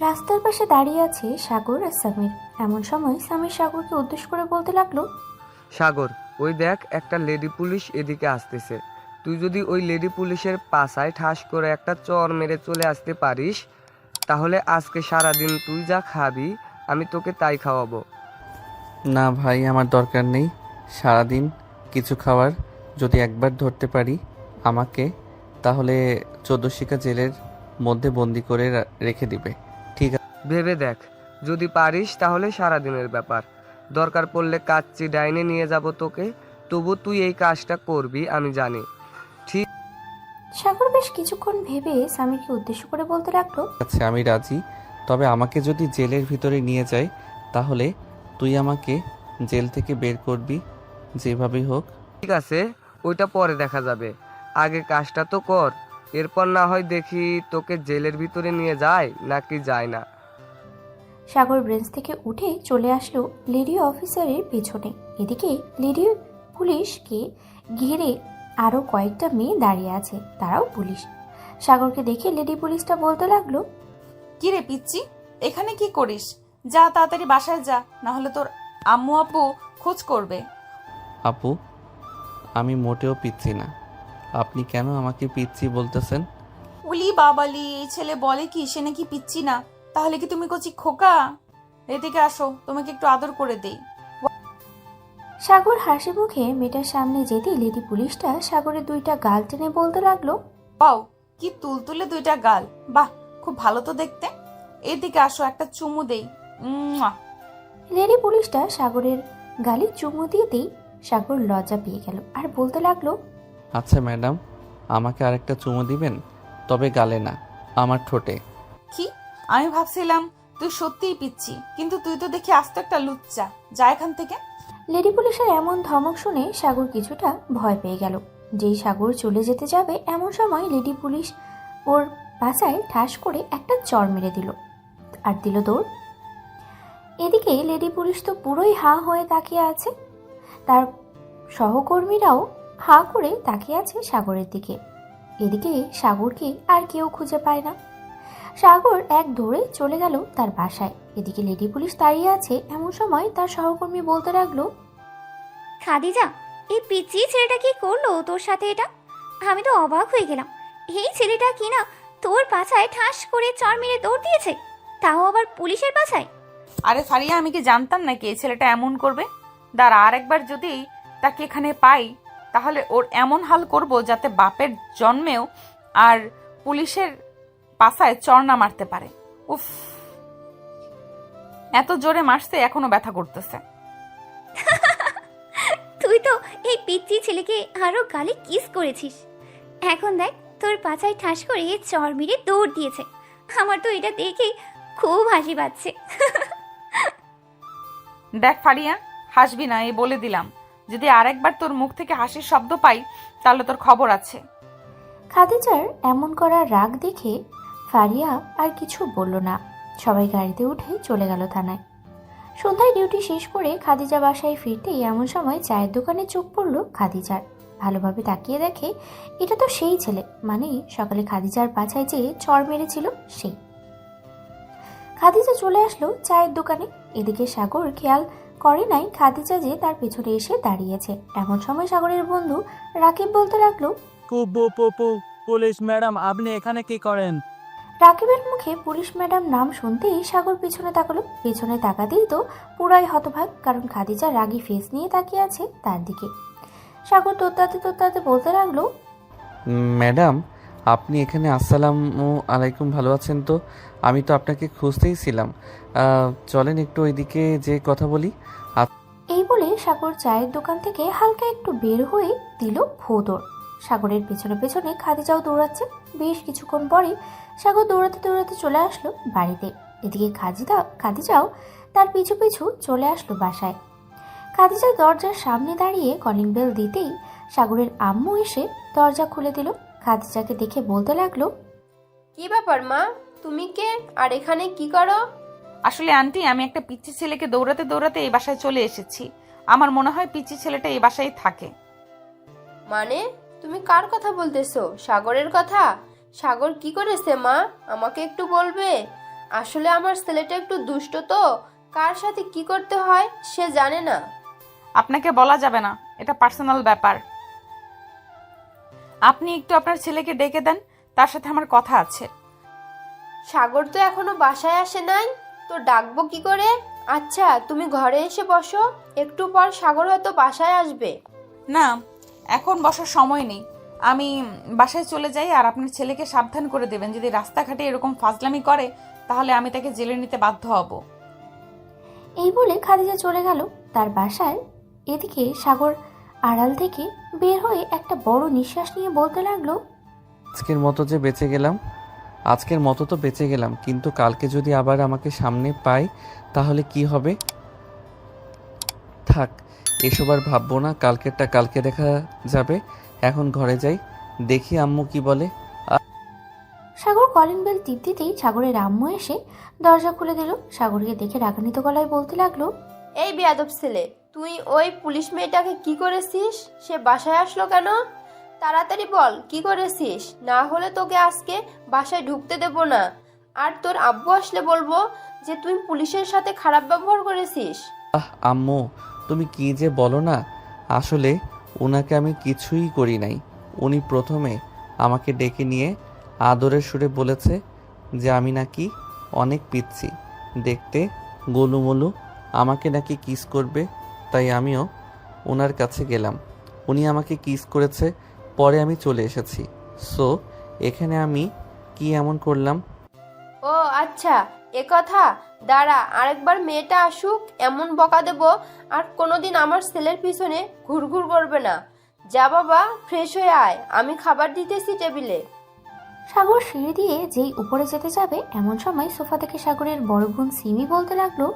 রাস্তার পাশে দাঁড়িয়ে আছে সাগর আর সামির। এমন সময় সামির সাগরকে উদ্দেশ্য করে বলতে লাগলো, সাগর, ওই দেখ একটা লেডি পুলিশ এদিকে আসতেছে। তুই যদি ওই লেডি পুলিশের পাছায় ঠাস করে একটা চড় মেরে চলে আসতে পারিস, তাহলে আজকে সারাদিন তুই যা খাবি আমি তোকে তাই খাওয়াবো। না ভাই, আমার দরকার নেই সারাদিন কিছু খাওয়ার। যদি একবার ধরতে পারি আমাকে, তাহলে 14 শিকা জেলের মধ্যে বন্দি করে রেখে দিবে। ঠিক আছে? ভেবে দেখ, যদি পারিস তাহলে সারাদিনের ব্যাপার। দরকার পড়লে কাচ্চি ডাইনে নিয়ে যাব তোকে, তবু তুই এই কাজটা করবি আমি জানি। ঠিক সাগর বেশ কিছুক্ষণ ভেবে সামিরকে উদ্দেশ্য করে বলতে লাগলো, আছে, আমি রাজি। তবে আমাকে যদি জেলের ভিতরে নিয়ে যায়, তাহলে তুই আমাকে জেল থেকে বের করবি যেভাবেই হোক। ঠিক আছে, ওইটা পরে দেখা যাবে। আগে কাজটা তো কর, এরপর না হয় দেখি তোকে জেলের ভিতরে নিয়ে যায় নাকি যায় না। সাগর ব্রেঞ্চ থেকে উঠে চলে আসলো লেডি অফিসারের পেছনে। এদিকে লেডি পুলিশকে ঘিরে আরো কয়েকটা মেয়ে দাঁড়িয়ে আছে, তারাও পুলিশ। সাগরকে দেখে লেডি পুলিশটা বলতে লাগলো, কি রে পিচ্চি, এখানে কি করিস? যা তাড়াতাড়ি বাসায় যা, না হলে তোর আম্মু আব্বু খোঁজ করবে। আপু, আমি মোটেও পিচ্ছি না। আপনি কেন আমাকে পিচ্ছি বলতেছেন? উলি বাবালি, এই ছেলে বলে কি সে নাকি পিচ্চি না? তাহলে কি তুমি কচি খোকা? এদিকে আসো, তোমাকে একটু আদর করে দেই। সাগর হাসি মুখে মেয়েটার সামনে যেতেই লেডি পুলিশটা সাগরের দুইটা গাল টেনে বলতে লাগলো, বাও, কি তুলতুলে দুইটা গাল, বাহ খুব ভালো তো দেখতে। এদিকে আসো, একটা চুমু দেই। মুয়া। লেডি পুলিশটা সাগরের গালে চুমু দিয়েতেই সাগর লজ্জা পেয়ে গেল আর বলতে লাগলো, আচ্ছা ম্যাডাম, আমাকে আরেকটা চুমু দিবেন, তবে গালে না, আমার ঠোঁটে। কি? আমি ভাবছিলাম তুই সত্যিই পিচ্ছি, কিন্তু তুই তো দেখি আস্ত একটা লুচ্চা। যা এখান থেকে। লেডি পুলিশের এমন ধমক শুনে সাগর কিছুটা ভয় পেয়ে গেল। যেই সাগর চলে যেতে যাবে এমন সময় লেডি পুলিশ ওর পাছায় ঠাস করে একটা চড় মেরে দিল আর দিল দৌড়। এদিকে লেডি পুলিশ তো পুরোই হাঁ হয়ে তাকিয়ে আছে, তার সহকর্মীরাও হাঁ করে তাকিয়ে আছে সাগরের দিকে। এদিকে সাগরকে আর কেউ খুঁজে পায় না। সাগর এক দৌড়ে চলে গেল তার বাসায়। এদিকে লেডি পুলিশ দাঁড়িয়ে আছে, এমন সময় তার সহকর্মী বলতে লাগলো, খাদিজা, এই পিচ্চি ছেলেটা কি করলো তোর সাথে এটা? আমি তো অবাক হয়ে গেলাম। এই ছেলেটা কি না তোর পাছায় ঠাস করে চড় মেরে দৌড় দিয়েছে, তাও আবার পুলিশের পাছায়। আরে ফারিয়া, আমি কি জানতাম নাকি এই ছেলেটা এমন করবে? দাঁড়া, আর একবার যদি তাকে এখানে পাই, তাহলে ওর এমন হাল করব যাতে বাপের জন্মেও আর পুলিশের পাছায় চড় না মারতে পারে। উফ, এত জোরে মারছে এখনো ব্যথা করতেছে। তুই তো এই পিচ্চি ছেলেকে আরো গালে কিস করেছিস, এখন দেখ তোর পাছায় ঠাস করে চড় মেরে দৌড় দিয়েছে। আমার তো এটা দেখে খুব হাসি পাচ্ছে। দেখ ফারিয়া, হাসবি না, এই বলে দিলাম। যদি আরেকবার তোর মুখ থেকে হাসির শব্দ পাই, তাহলে তোর খবর আছে। খাদিজার এমন করার রাগ দেখে ফারিয়া আর কিছু বলল না। সবাই গাড়িতে উঠে চলে গেল থানায়। সন্ধ্যায় ডিউটি শেষ করে খাদিজা বাসায় ফিরতেই এমন সময় চায়ের দোকানে চোখ পড়ল খাদিজার। ভালোভাবে তাকিয়ে দেখে এটা তো সেই ছেলে, মানে সকালে খাদিজার পাছায় যে চড় মেরেছিল সেই। খাদিজা চলে আসলো চায়ের দোকানে। এদিকে সাগর খেয়াল করে নাই খাদিজা যে তার পেছনে এসে দাঁড়িয়েছে। এমন সময় সাগরের বন্ধু রাকিব বলতে লাগলো, পুলিশ ম্যাডাম, আপনি এখানে কি করেন? রাকিবের মুখে পুলিশ ম্যাডাম নাম শুনতেই সাগর পিছনে তাকালো। পেছনে তাকাতেই তো পুরাই হতভাগ, কারণ খাদিজা রাগী ফেস নিয়ে তাকিয়ে আছে তার দিকে। সাগর তোত্তাতে তোত্তাতে বলতে লাগলো, ম্যাডাম, আপনি এখানে? আসসালামু আলাইকুম, ভালো আছেন তো? আমি তো আপনাকে খুঁজতেই ছিলাম। চলেন একটু ওইদিকে যে কথা বলি। এই বলে সাগর চায়ের দোকান থেকে হালকা একটু বের হয়ে দিল ভোঁদড়। সাগরের পেছনে পেছনে খাদিজাও দৌড়াচ্ছে। বেশ কিছুক্ষণ পরে সাগর দৌড়াতে দৌড়াতে চলে আসলো বাড়িতে। এদিকে খাদিজাও তার পিছু পিছু চলে আসলো বাসায়। খাদিজা দরজার সামনে দাঁড়িয়ে কলিং বেল দিতেই সাগরের আম্মু এসে দরজা খুলে দিল। খাদিজাকে দেখে বলতে লাগলো, কি ব্যাপার মা, তুমি কে আর এখানে কি করো? আসলে আন্টি, আমি একটা পিচ্চি ছেলেকে দৌড়াতে দৌড়াতে এই বাসায় চলে এসেছি। আমার মনে হয় পিচ্চি ছেলেটা এই বাসায় থাকে। মানে তুমি কার কথা বলতেছো? সাগরের কথা? সাগর কি করেছে মা? আমাকে একটু বলবে? আসলে আমার ছেলেটা একটু দুষ্ট তো, কার সাথে কি করতে হয় সে জানে না। আপনাকে বলা যাবে না, এটা পার্সোনাল ব্যাপার। আপনি একটু আপনার ছেলেকে ডেকে দেন, তার সাথে আমার কথা আছে। সাগর তো এখনো বাসায় আসে নাই, তো ডাকবো কি করে? আচ্ছা তুমি ঘরে এসে বসো, একটু পর সাগর হয়তো বাসায় আসবে। না, এখন বসার সময় নেই। আমি বাসায় চলে যাই, আর আপনার ছেলেকে সাবধান করে দেবেন, যদি রাস্তাঘাটে এরকম ফাজলামি করে তাহলে আমি তাকে জেলে নিতে বাধ্য হব। এই বলে খাদিজা চলে গেল তার বাসায়। এদিকে সাগর আড়াল থেকে বের হয়ে একটা বড় নিঃশ্বাস নিয়ে বলতে লাগলো, আজকের মতো যে বেঁচে গেলাম, আজকের মতো তো বেঁচে গেলাম, কিন্তু কালকে যদি আবার আমাকে সামনে পাই তাহলে কি হবে? থাক, এসব আর ভাববো না, কালকেরটা কালকে দেখা যাবে। এখন ঘরে যাই, দেখি আম্মু কি বলে। সাগর কলিং বেল টিপ দিতেই সাগরের আম্মু এসে দরজা খুলে দিল। সাগরকে দেখে রাগান্বিত গলায় বলতে লাগলো, এই বেয়াদব ছেলে, তুই ওই পুলিশ মেয়েটাকে কি করেছিস? সে বাসায় আসলো কেন? তাড়াতাড়ি বল কি করেছিস, না হলে তোকে আজকে বাসায় ঢুকতে দেব না। আর তোর আব্বু আসলে বলবো যে তুই পুলিশের সাথে খারাপ ব্যবহার করেছিস। আম্মু, তুমি কি যে বলো না, আসলে ওনাকে আমি কিছুই করি নাই। উনি প্রথমে আমাকে ডেকে নিয়ে আদরের সুরে বলেছে যে আমি নাকি অনেক পিচ্ছি, দেখতে গোলুমোলু, আমাকে নাকি কিস করবে। তাই আমিও ওনার কাছে গেলাম, উনি আমাকে কিস করেছে, পরে আমি চলে এসেছি। সো এখানে আমি কি এমন করলাম? ও আচ্ছা, এ কথা। দাঁড়া, আরেকবার মেয়েটা আসুক, এমন বকা দেব আর কোনোদিন আমার ছেলের পিছনে ঘুরঘুর করবে না। যা বাবা, ফ্রেশ হয়ে আয়, আমি খাবার দিতেছি টেবিলে। সাগর সিঁড়ি দিয়ে যেই উপরে যেতে যাবে এমন সময় সোফা থেকে সাগরের বড় বোন সিমি বলতে লাগলো,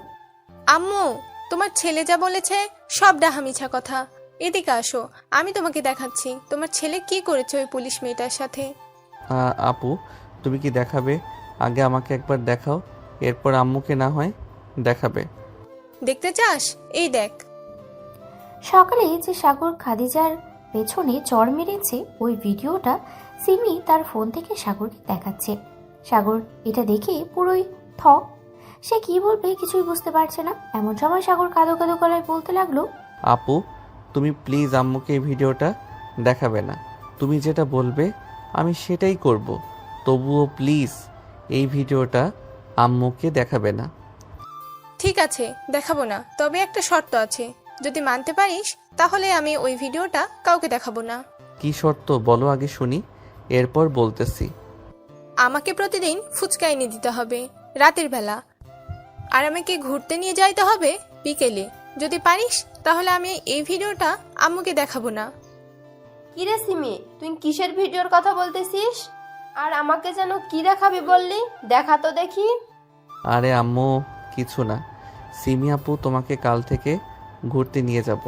আম্মু, তোমার ছেলে যা বলেছে সব ডাহা মিছা কথা। এদিকে আসো, আমি তোমাকে দেখাচ্ছি তোমার ছেলে কি করেছে ওই পুলিশ মেয়েটার সাথে। আপু, তুমি কি দেখাবে? আগে আমাকে একবার দেখাও, এরপর আম্মুকে না হয় দেখাবে। দেখতে চাস? এই দেখ। সকালে যে সাগর খাদিজার পেছনে চড় মেরেছে ওই ভিডিওটা সিমি তার ফোন থেকে সাগরকে দেখাচ্ছে। সাগর এটা দেখে পুরোই থ। সে কি বলবে কিছুই বুঝতে পারছে না। এমন সময় সাগর কাঁদো কাঁদো গলায় বলতে লাগলো, আপু, তুমি প্লিজ আম্মুকে এই ভিডিওটা দেখাবে না। তুমি যেটা বলবে আমি সেটাই করব, তবুও প্লিজ এই ভিডিওটা আম্মুকে দেখাবে না। ঠিক আছে, দেখাবো না, তবে একটা শর্ত আছে। যদি মানতে পারিস তাহলে আমি ওই ভিডিওটা কাউকে দেখাবো না। কি শর্ত বলো আগে শুনি, এরপর বলতেছি। আমাকে প্রতিদিন ফুচকা এনে দিতে হবে রাতের বেলা, আর আমাকে ঘুরতে নিয়ে যাইতে হবে বিকেলে। যদি পারিস তাহলে আমি এই ভিডিওটা আম্মুকে দেখাবো না। কিরে সিমি, তুই কিসের ভিডিওর কথা বলতেছিস? আর আমাকে যেন কি দেখাবি বললি? দেখা তো দেখি। আরে আম্মু, কিছু না। সিমি আপু তোমাকে কাল থেকে ঘুরতে নিয়ে যাব,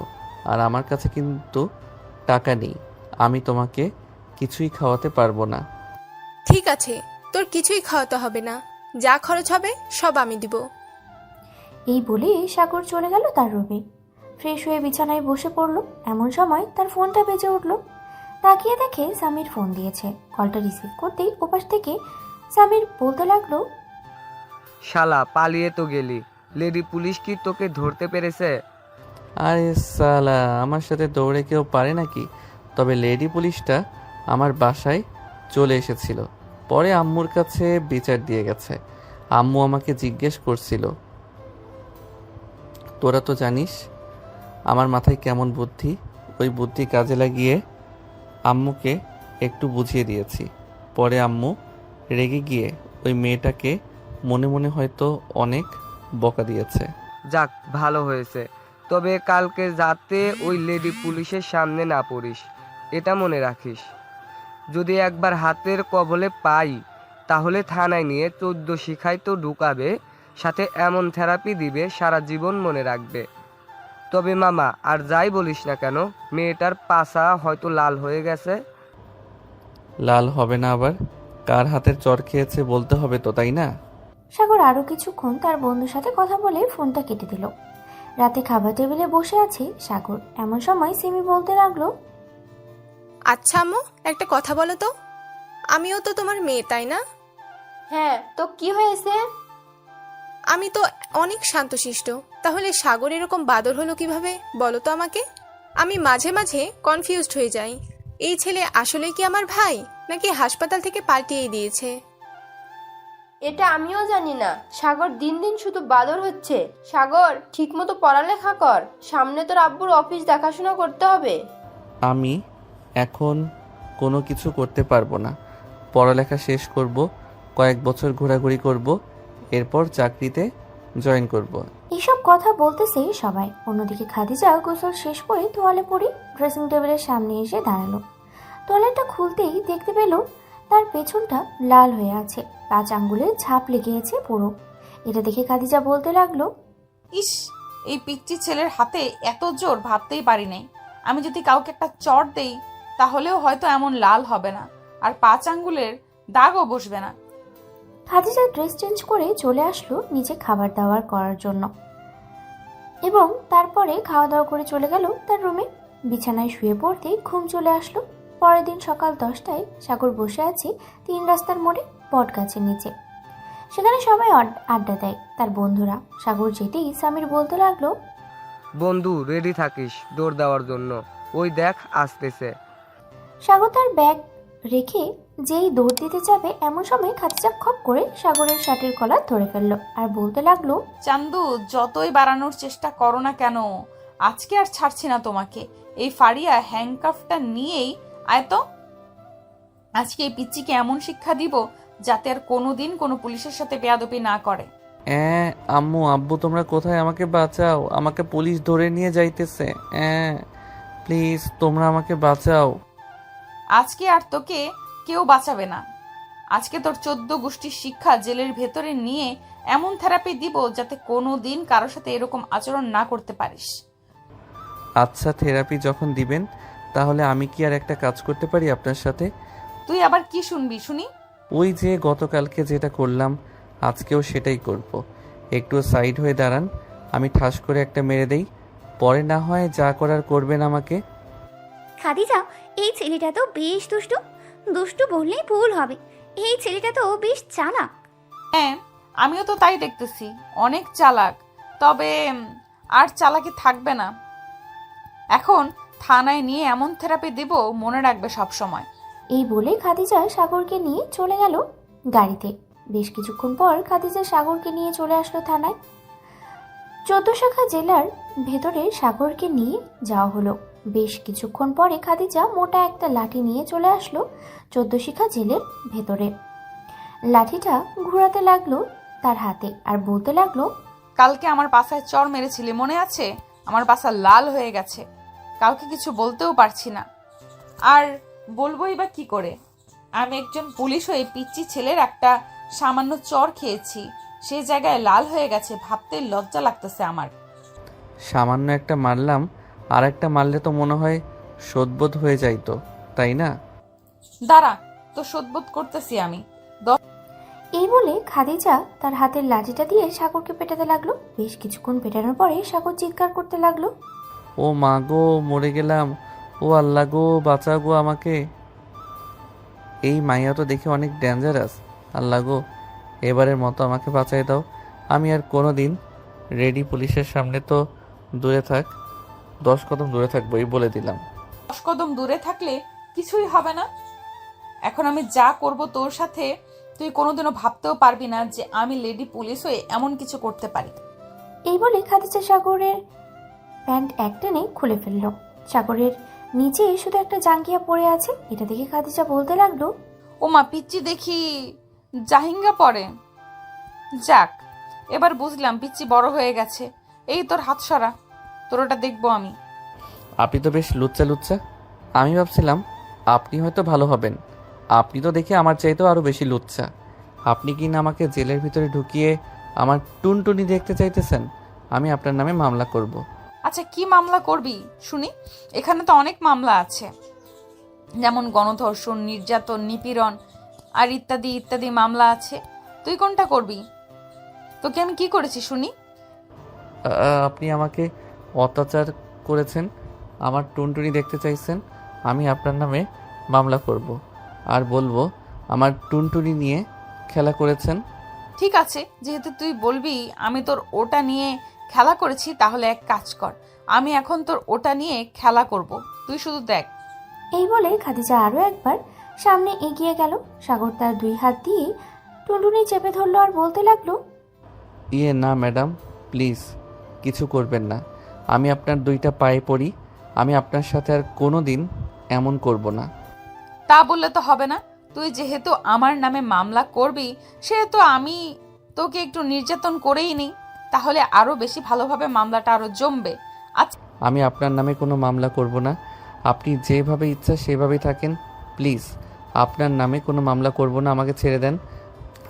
আর আমার কাছে কিন্তু টাকা নেই, আমি তোমাকে কিছুই খাওয়াতে পারবো না। ঠিক আছে, তোর কিছুই খাওয়াতে হবে না, যা খরচ হবে সব আমি দিব। এই বলে সাগর চলে গেল তার রুমে। ফ্রেশ হয়ে বিছানায় বসে পড়ল। এমন সময় তার ফোনটা বেজে উঠল। তাকিয়ে দেখে সামির ফোন দিয়েছে। কলটা রিসিভ করতেই ওপাশ থেকে সামির বলতে লাগলো, শালা, পালিয়ে তো গেলি, লেডি পুলিশ কি তোকে ধরতে পেরেছে? আরে সালা, আমার সাথে দৌড়ে কেউ পারে নাকি? তবে লেডি পুলিশটা আমার বাসায় চলে এসেছিল, পরে আম্মুর কাছে বিচার দিয়ে গেছে। আম্মু আমাকে জিজ্ঞেস করছিল, তোরা তো জানিস আমার মাথায় কেমন বুদ্ধি, ওই বুদ্ধি কাজে লাগিয়ে আম্মুকে একটু বুঝিয়ে দিয়েছি। পরে আম্মু রেগে গিয়ে ওই মেয়েটাকে মনে মনে হয়তো অনেক বকা দিয়েছে। যাক, ভালো হয়েছে। তবে কালকে যাতে ওই লেডি পুলিশের সামনে না পড়িস, এটা মনে রাখিস। যদি একবার হাতের কবলে পাই তাহলে থানায় নিয়ে 14 শিখায় তো ঢুকাবে, সাথে এমন থেরাপি দিবে সারা জীবন মনে রাখবে। তবে মামা, আর যাই বলিস না কেন, মেয়েটার পাছা হয়তো লাল হয়ে গেছে। লাল হবে না আবার? কার হাতের চর খেয়েছে বলতে হবে তো, তাই না? সাগর আরো কিছুক্ষণ তার বন্ধুর সাথে কথা বলে ফোনটা কেটে দিল। রাতে খাবার টেবিলে বসে আছে সাগর। এমন সময় সিমি বলতে লাগলো, আচ্ছা আম্মু, একটা কথা বলো তো, আমিও তো তোমার মেয়ে, তাই না? হ্যাঁ, তো কি হয়েছে? আমি তো অনেক শান্তশিষ্ট, তাহলে সাগর এরকম বাদর হলো কিভাবে বলো তো আমাকে? আমি মাঝে মাঝে কনফিউজড হয়ে যাই, এই ছেলে আসলে কি আমার ভাই নাকি হাসপাতাল থেকে পাল্টিয়ে দিয়েছে। এটা আমিও জানি না। সাগর দিন দিন শুধু বাদর হচ্ছে। সাগর, ঠিকমতো পড়ালেখা কর, সামনে তোর আব্বুর অফিস দেখাশোনা করতে হবে। আমি এখন কোনো কিছু করতে পারবো না। পড়ালেখা শেষ করব, কয়েক বছর ঘোরাঘুরি করব, এরপর চাকরিতে জয়েন করব। এইসব কথা বলতেছে সবাই। অন্যদিকে খাদিজা গোসল শেষ করে তোয়ালে পরে ড্রেসিং টেবিলের সামনে এসে দাঁড়ালো। তোয়ালেটা খুলতেই দেখতে পেল তার পেছনটা লাল হয়ে আছে, 5 আঙ্গুলে ছাপ লেগে আছে পুরো। এটা দেখে খাদিজা বলতে লাগলো, ইস, এই পিচ্চি ছেলের হাতে এত জোর ভাবতেই পারি নাই। আমি যদি কাউকে একটা চড় দেই তাহলেও হয়তো এমন লাল হবে না, আর 5 আঙ্গুলের দাগও বসবে না। খাদিজা ড্রেস চেঞ্জ করে চলে আসলো নিচে খাবার দাবার করার জন্য এবং তারপরে খাওয়া দাওয়া করে চলে গেল তার রুমে। বিছানায় শুয়ে পড়তেই ঘুম চলে আসলো। পরের দিন সকাল 10টায় সাগর বসে আছে 3 রাস্তার মোড়ে বট গাছের নিচে। সেখানে সবাই আড্ডা দেয় তার বন্ধুরা। সাগর যেতেই সামির বলতে লাগলো, বন্ধু রেডি থাকিস দৌড় দেওয়ার জন্য, ওই দেখ আসতেছে। সাগর তার ব্যাগ রেখে যেই দৌড় দিতে যাবে এমন সময় খাদিজা খপ করে সাগরের শার্টের কলার ধরে ফেললো আর বলতে লাগলো, চান্দু, যতই বাড়ানোর চেষ্টা করো না কেন, আজকে আর ছাড়ছি না তোমাকে। এই ফাড়িয়া হ্যাংকাফটা নিয়েই আয় তো। আজকে এই পিচ্চিকে এমন শিক্ষা দিব যাতে আর কোনোদিন কোনো পুলিশের সাথে বেয়াদবি না করে। আম্মু আব্বু তোমরা কোথায়? আমাকে বাঁচাও, আমাকে পুলিশ ধরে নিয়ে যাইতেছে। প্লিজ তোমরা আমাকে বাঁচাও। আজকে আর তোকে কেউ বাঁচাবে না। আজকে তোর 14 গোষ্ঠীর শিক্ষা জেলের ভেতরে নিয়ে এমন থেরাপি দিব যাতে কোনোদিন কারোর সাথে এরকম আচরণ না করতে পারিস। আচ্ছা, থেরাপি যখন দিবেন তাহলে আমি কি আর একটা কাজ করতে পারি আপনার সাথে? তুই আবার কি শুনবি শুনি? ওই যে গতকালকে যেটা করলাম আজকেও সেটাই করব। একটু সাইড হয়ে দাঁড়ান, আমি ঠাস করে একটা মেরে দেই, পরে না হয় যা করার করবেন আমাকে। খাদিজা, এই ছেলেটা তো বেশ দুষ্টু। দুষ্টু বললেই ভুল হবে, এই ছেলেটা তো বেশ চালাক। হ্যাঁ, আমিও তো তাই দেখতেছি, অনেক চালাক। তবে আর চালাকি থাকবে না। এখন থানায় নিয়ে এমন থেরাপি দিব মনে রাখবে সব সময়। এই বলে খাদিজা সাগরকে নিয়ে চলে গেল গাড়িতে। বেশ কিছুক্ষণ পর খাদিজা সাগরকে নিয়ে চলে আসলো থানায়। 14 শাখা জেলার ভেতরে সাগরকে নিয়ে যাওয়া হলো। বেশ কিছুক্ষণ পরে খাদিজা মোটা একটা লাঠি নিয়ে চলে আসলো 14 শিখা জেলের ভেতরে। লাঠিটা ঘোরাতে লাগলো তার হাতে আর বলতে লাগলো, কালকে আমার পাছায় চড় মেরেছিলি মনে আছে? আমার পাছা লাল হয়ে গেছে, কাউকে কিছু বলতেও পারছি না, আর বলবোই বা কি করে? আমি একজন পুলিশ হয়ে পিচ্চি ছেলের একটা সামান্য চড় খেয়েছি, সেই জায়গায় লাল হয়ে গেছে, ভাবতে লজ্জা লাগতেছে আমার। সামান্য একটা মারলাম, আর একটা মারলে তো মনে হয় শোধবোধ হয়ে যাইতো, তাই না? দাঁড়া, তো শোধবোধ করতেছি আমি। এই বলে খাদিজা তার হাতের লাঠিটা দিয়ে সাগরকে পেটাতে লাগলো। বেশ কিছুক্ষণ পেটানোর পরে সাগর চিৎকার করতে লাগলো, ও মা গো, মরে গেলাম, ও আল্লাহ গো, বাঁচা গো আমাকে। এই মাইয়া তো দেখে অনেক ডেঞ্জারাস, আল্লাহ গো, এবারের মতো আমাকে বাঁচাই দাও। আমি আর কোনো দিন রেডি পুলিশের সামনে তো দূরে থাক, 10 কদম দূরে থাকবো, এই বলে দিলাম। 10 কদম দূরে থাকলে কিছুই হবে না। এখন আমি যা করব তোর সাথে, তুই কোনোদিনও ভাবতেও পারবি না যে আমি লেডি পুলিশ হয়ে এমন কিছু করতে পারি। এই বলে খাদিজা সাগরের প্যান্ট একটানে খুলে ফেললো। সাগরের নিচে শুধু একটা জাঙ্গিয়া পড়ে আছে। এটা দেখে খাদিজা বলতে লাগলো, ও মা, পিচ্চি দেখি জাহিঙ্গা পরে। যাক, এবার বুঝলাম পিচ্চি বড় হয়ে গেছে। এই তোর হাত সরা, তোর ওটা দেখবো আমি। আপনি তো বেশ লুচ্চা লুচ্চা। আমি ভাবছিলাম আপনি হয়তো ভালো হবেন, আপনি তো দেখে আমার চাইতেও আরও বেশি লুচ্চা। আপনি কি না আমাকে জেলের ভিতরে ঢুকিয়ে আমার টুনটুনি দেখতে চাইতেছেন? আমি আপনার নামে মামলা করব। আচ্ছা, কি মামলা করবি শুনি? এখানে তো অনেক মামলা আছে, যেমন গণধর্ষণ, নির্যাতন, নিপীড়ন আর ইত্যাদি ইত্যাদি মামলা আছে। তুই কোনটা করবি? তোকে আমি কি করেছি শুনি? আপনি আমাকে অত্যাচার করেছেন, আমার টুনটুনি দেখতে চাইছেন, আমি আপনার নামে মামলা করব আর বলবো আমার টুনটুনি নিয়ে খেলা করেছেন। ঠিক আছে, যেহেতু তুই বলবি আমি তোর ওটা নিয়ে খেলা করেছি, তাহলে এক কাজ কর, আমি এখন তোর ওটা নিয়ে খেলা করব, তুই শুধু দেখ। এই বলে খাদিজা আরও একবার সামনে এগিয়ে গেল। সাগর তার 2 হাত দিয়ে টুনটুনি চেপে ধরলো আর বলতে লাগলো, না ম্যাডাম, প্লিজ কিছু করবেন না। আমি আপনার 2টা পায়ে পড়ি, আমি আপনার সাথে আর কোনো দিন এমন করব না। তা বললে তো হবে না, তুই যেহেতু আমার নামে মামলা করবি, সেহেতু আমি তোকে একটু নির্যাতন করেই নিই, তাহলে আরো বেশি ভালোভাবে মামলাটা আরো জমবে। আচ্ছা, আমি আপনার নামে কোনো মামলা করব না, আপনি যেভাবে ইচ্ছা সেভাবেই থাকেন। প্লিজ আপনার নামে কোনো মামলা করব না, আমাকে ছেড়ে দেন।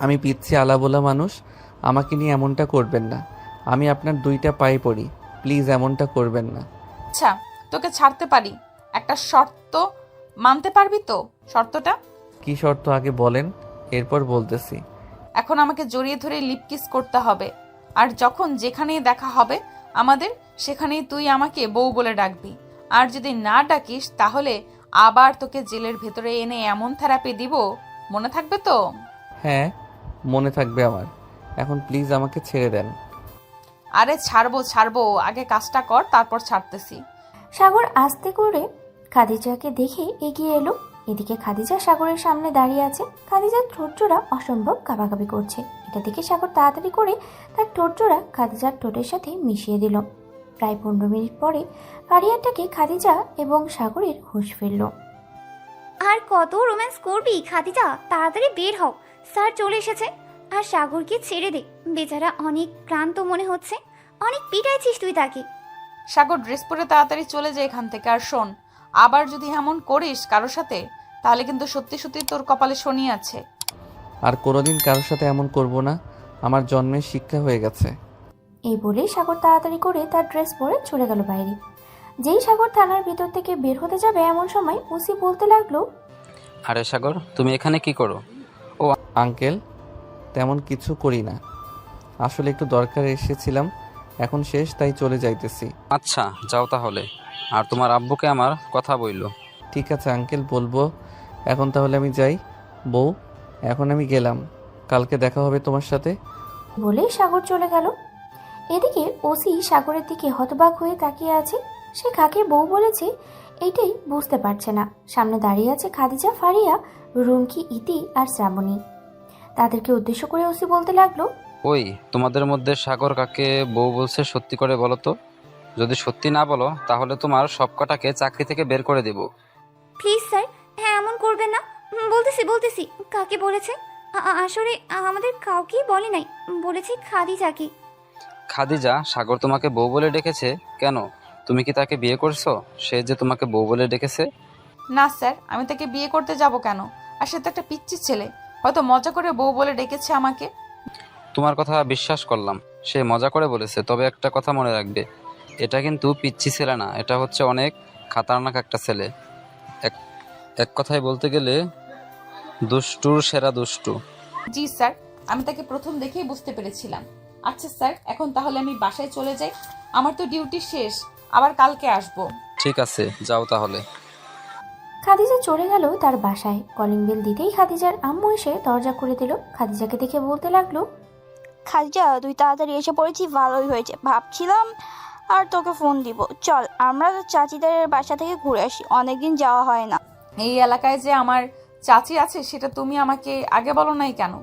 আমি পিচ্ছি আলাবোলা মানুষ, আমাকে নিয়ে এমনটা করবেন না। আমি আপনার 2টা পায়ে পড়ি, প্লিজ এমনটা করবেন না। আচ্ছা, তোকে ছাড়তে পারি, একটা শর্ত মানতে পারবি তো? শর্তটা কি শর্ত আগে বলেন, এরপর বলতেছি। এখন আমাকে জড়িয়ে ধরে লিপ কিস করতে হবে, আর যখন যেখানেই দেখা হবে আমাদের, সেখানেই তুই আমাকে বউ বলে ডাকবি। আর যদি না ডাকিস তাহলে আবার তোকে জেলের ভেতরে এনে এমন থেরাপি দিব, মনে থাকবে তো? হ্যাঁ, মনে থাকবে আমার। এখন প্লিজ আমাকে ছেড়ে দেন। আরে ছাড়বো, আগে কাজটা কর, তারপর ছাড়তেছি। সাগর আস্তে করে খাদিজাকে দেখে এগিয়ে এলো। এদিকে খাদিজা সাগরের সামনে দাঁড়িয়ে আছে। খাদিজার ঠোঁটজোড়া অসম্ভব কাঁপাকাঁপি করছে। এটা দেখে সাগর তাড়াতাড়ি করে তার ঠোঁটজোড়া খাদিজার ঠোঁটের সাথে মিশিয়ে দিল। প্রায় 15 মিনিট পরে ফারিয়াটাকে খাদিজা এবং সাগরের হুঁশ ফিরল। আর কত রোম্যান্স করবি খাদিজা, তাড়াতাড়ি বের হও, স্যার চলে এসেছে। আর সাগরকে ছেড়ে দে, বেচারা অনেক ক্লান্ত মনে হচ্ছে, অনেক পিটাইছিস তুই তাকে। সাগর ড্রেস পরে তাড়াতাড়ি চলে যায় এখান থেকে। আর শোন, আবার যদি এমন করিস কারোর সাথে, তাহলে কিন্তু সত্যি সত্যি তোর কপালে শনি আছে। আর কোনোদিন কারোর সাথে এমন করব না, আমার জন্মের শিক্ষা হয়ে গেছে। এই বলে সাগর তাড়াতাড়ি করে তার ড্রেস পরে চলে গেল বাইরে। যেই সাগর থানার ভিতর থেকে বের হতে যাবে এমন সময় ওসি বলতে লাগলো, আরে সাগর, তুমি এখানে কি করো? আঙ্কেল, তেমন কিছু করি না, আসলে একটু দরকারে এসেছিলাম, এখন শেষ তাই চলে যাইতেছি। আচ্ছা, যাও তাহলে। আর তোমার আব্বুকে আমার কথা বইলো। ঠিক আছে আঙ্কেল, বলবো। এখন তাহলে আমি যাই। বউ, এখন আমি গেলাম, কালকে দেখা হবে তোমার সাথে। বলে সাগর চলে গেল। এদিকে ওসি সাগরের দিকে হতবাক হয়ে তাকিয়ে আছে। সে কাকে বউ বলেছে এইটাই বুঝতে পারছে না। সামনে দাঁড়িয়ে আছে খাদিজা, ফারিয়া, রুমকি, ইতি আর শ্রাবণী। তাদেরকে উদ্দেশ্য করে ওসি বলতে লাগলো, ওই, তোমাদের মধ্যে সাগর কাকে বউ বলছে সত্যি করে বলো তো। যদি সত্যি না বলো তাহলে তোমার সবকটাকে চাকরি থেকে বের করে দেব। প্লিজ স্যার, হ্যাঁ এমন করবেন না। বলতেছি কাকে বলেছে। আসলে আমাদের কাউকেই বলে নাই, বলেছে খাদিজাকে। খাদিজা, সাগর তোমাকে বউ বলে ডেকেছে কেন? তুমি কি তাকে বিয়ে করছো? সে যে তোমাকে বউ বলে ডেকেছে। না স্যার, আমি তাকে বিয়ে করতে যাব কেন? আর সে তো একটা পিচ্চি ছেলে, হয়তো মজা করে বউ বলে ডেকেছে আমাকে। তোমার কথা বিশ্বাস করলাম, সে মজা করে বলেছে। তবে একটা কথা মনে রাখবে, এটা কিন্তু পিচ্চি ছেলে না, এটা হচ্ছে অনেক খাতারনাক একটা ছেলে। এক কথায় বলতে গেলে দুষ্টুর সেরা দুষ্টু। জি স্যার, আমি তাকে প্রথম দেখেই বুঝতে পেরেছিলাম। আচ্ছা স্যার, এখন তাহলে আমি বাসায় চলে যাই, আমার তো ডিউটি শেষ, আবার কালকে আসবো। ঠিক আছে, যাও তাহলে। খাদিজা চলে গেল তার বাসায়। কলিং বেল দিতেই খাদিজার আম্মু এসে দরজা খুলে দিল। খাদিজাকে দেখে বলতে লাগলো, খাদিজা, তুই তাড়াতাড়ি এসে পড়েছিস, ভালোই হয়েছে। ভাবছিলাম আর তোকে ফোন দিব, চল আমরা চাচিদের বাসা থেকে ঘুরে আসি, অনেকদিন যাওয়া হয় না। এই এলাকায় যে আমার চাচি আছে সেটা তুমি আমাকে আগে বলো নাই কেন?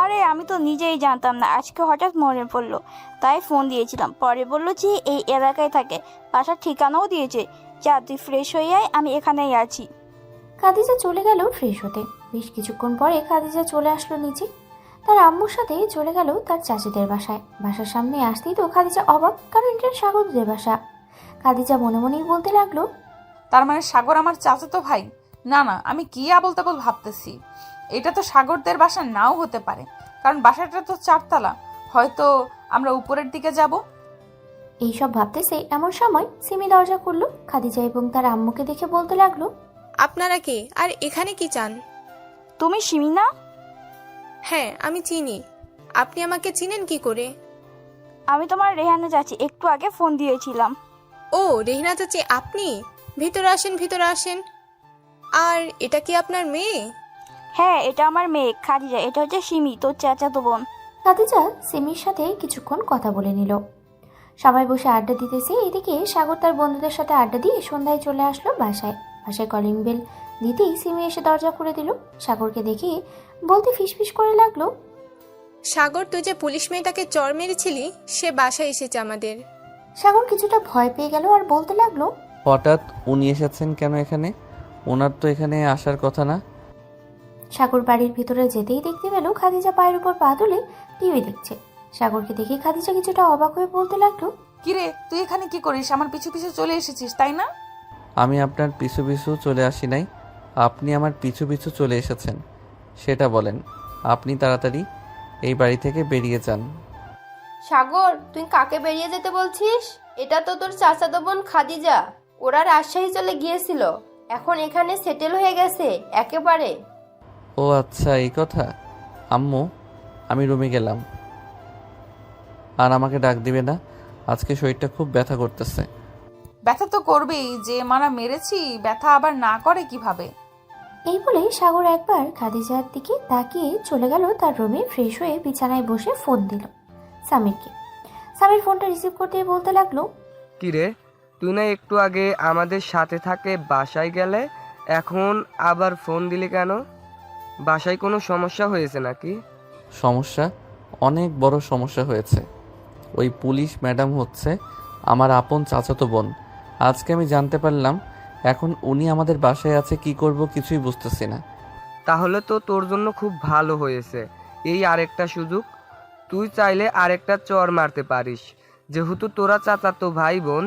আরে আমি তো নিজেই জানতাম না, আজকে হঠাৎ মনে পড়লো তাই ফোন দিয়েছিলাম। পরে বললো যে এই এলাকায় থাকে, বাসার ঠিকানাও দিয়েছে। যা তুই ফ্রেশ হয়ে আয়, আমি এখানেই আছি। খাদিজা চলে গেল ফ্রেশ হতে। বেশ কিছুক্ষণ পরে খাদিজা চলে আসলো নিচে। তার আম্মুর সাথে চলে গেল তার চাচিদের বাসায়। বাসার সামনে আসতেই তো খাদিজা অবাক, কারণ এটা সাগরদের বাসা। খাদিজা মনে মনেই বলতে লাগলো, তার মানে সাগর আমার চাচাতো ভাই? না না, আমি কি আবল তাবল ভাবতেছি। এটা তো সাগরদের বাসা নাও হতে পারে, কারণ বাসাটা তো 4 তলা, হয়তো আমরা উপরের দিকে যাব। এইসব ভাবতেছে এমন সময় সিমি দরজা খুললো। খাদিজা এবং তার আম্মুকে দেখে বলতে লাগলো, আপনারা কে আর এখানে কি চান? তুমি সিমি না? হ্যাঁ, আমি চিনি। আপনি আমাকে চিনেন কি করে? আমি তোমার রেহানা চাচি, একটু আগে ফোন দিয়েছিলাম। ও, রেহনা চাচি আপনি? ভিতরে আসেন, ভিতরে আসেন। আর এটা কি আপনার মেয়ে? হ্যাঁ, এটা আমার মেয়ে খাদিজা, এটা হচ্ছে সিমি, তোর চাচাতো বোন। খাদিজা সিমির সাথে কিছুক্ষণ কথা বলে নিল। সবাই বসে আড্ডা দিতেছে। এদিকে সাগর তার বন্ধুদের সাথে আড্ডা দিয়ে সন্ধ্যায় চলে আসলো বাসায়। বাসায় কলিং বেল দিতেই সিমি এসে দরজা খুলে দিল। সাগরকে দেখে বলতে ফিসফিস করে লাগলো, সাগর, তুই যে পুলিশ মেয়েটাকে চর মেরেছিলি সে বাসায় এসেছে আমাদের। সাগর কিছুটা ভয় পেয়ে গেল আর বলতে লাগলো, হঠাৎ উনি এসেছেন কেন এখানে? ওনার তো এখানে আসার কথা না। সাগর বাড়ির ভিতরে যেতেই দেখতে পেল খাদিজা পায়ের উপর পা তুলে টিভি দেখছে। সাগরকে দেখে খাদিজা কিছুটা অবাক হয়ে বলতে লাগলো, কিরে, তুই এখানে কি করিস? আমার পিছু পিছু চলে এসেছিস তাই না? আমি আপনার পিছু পিছু চলে আসি নাই, আপনি আমার পিছু পিছু চলে এসেছেন, সেটা বলেন। আপনি তাড়াতাড়ি এই বাড়ি থেকে বেরিয়ে যান। সাগর, তুই কাকে বেরিয়ে যেতে বলছিস? এটা তো তোর চাচাতো বোন খাদিজা। ওরা রাজশাহী চলে গিয়েছিল, এখন এখানে সেটেল হয়ে গেছে একেবারে। ও আচ্ছা, এই কথা। আম্মু, আমি রুমে গেলাম। আর আমাকে ডাক দিবে না, আজকে শরীরটা খুব ব্যথা করতেছে। ব্যথা তো করবেই, যে মারা মেরেছি ব্যথা আবার না করে কিভাবে? এই বলে সাগর একবার খাদিজার দিকে তাকিয়ে চলে গেল তার রুমে। ফ্রেশ হয়ে বিছানায় বসে ফোন দিল সামিরকে। সামির ফোনটা রিসিভ করতেই বলতে লাগলো, কিরে, তুই না একটু আগে আমাদের সাথে থাকে বাসায় গেলে, এখন আবার ফোন দিলি কেন? বাসায় কোনো সমস্যা হয়েছে নাকি? সমস্যা? অনেক বড় সমস্যা হয়েছে। ওই পুলিশ ম্যাডাম হচ্ছে আমার আপন চাচাতো বোন। আজকে আমি জানতে পারলাম, এখন উনি আমাদের বাসায় আছে, কি করব কিছুই বুঝতেছি না। তাহলে তো তোর জন্য খুব ভালো হয়েছে। এই আরেকটা সুযোগ, তুই চাইলে আরেকটা চর মারতে পারিস। যেহেতু তোরা চাচাতো ভাই বোন,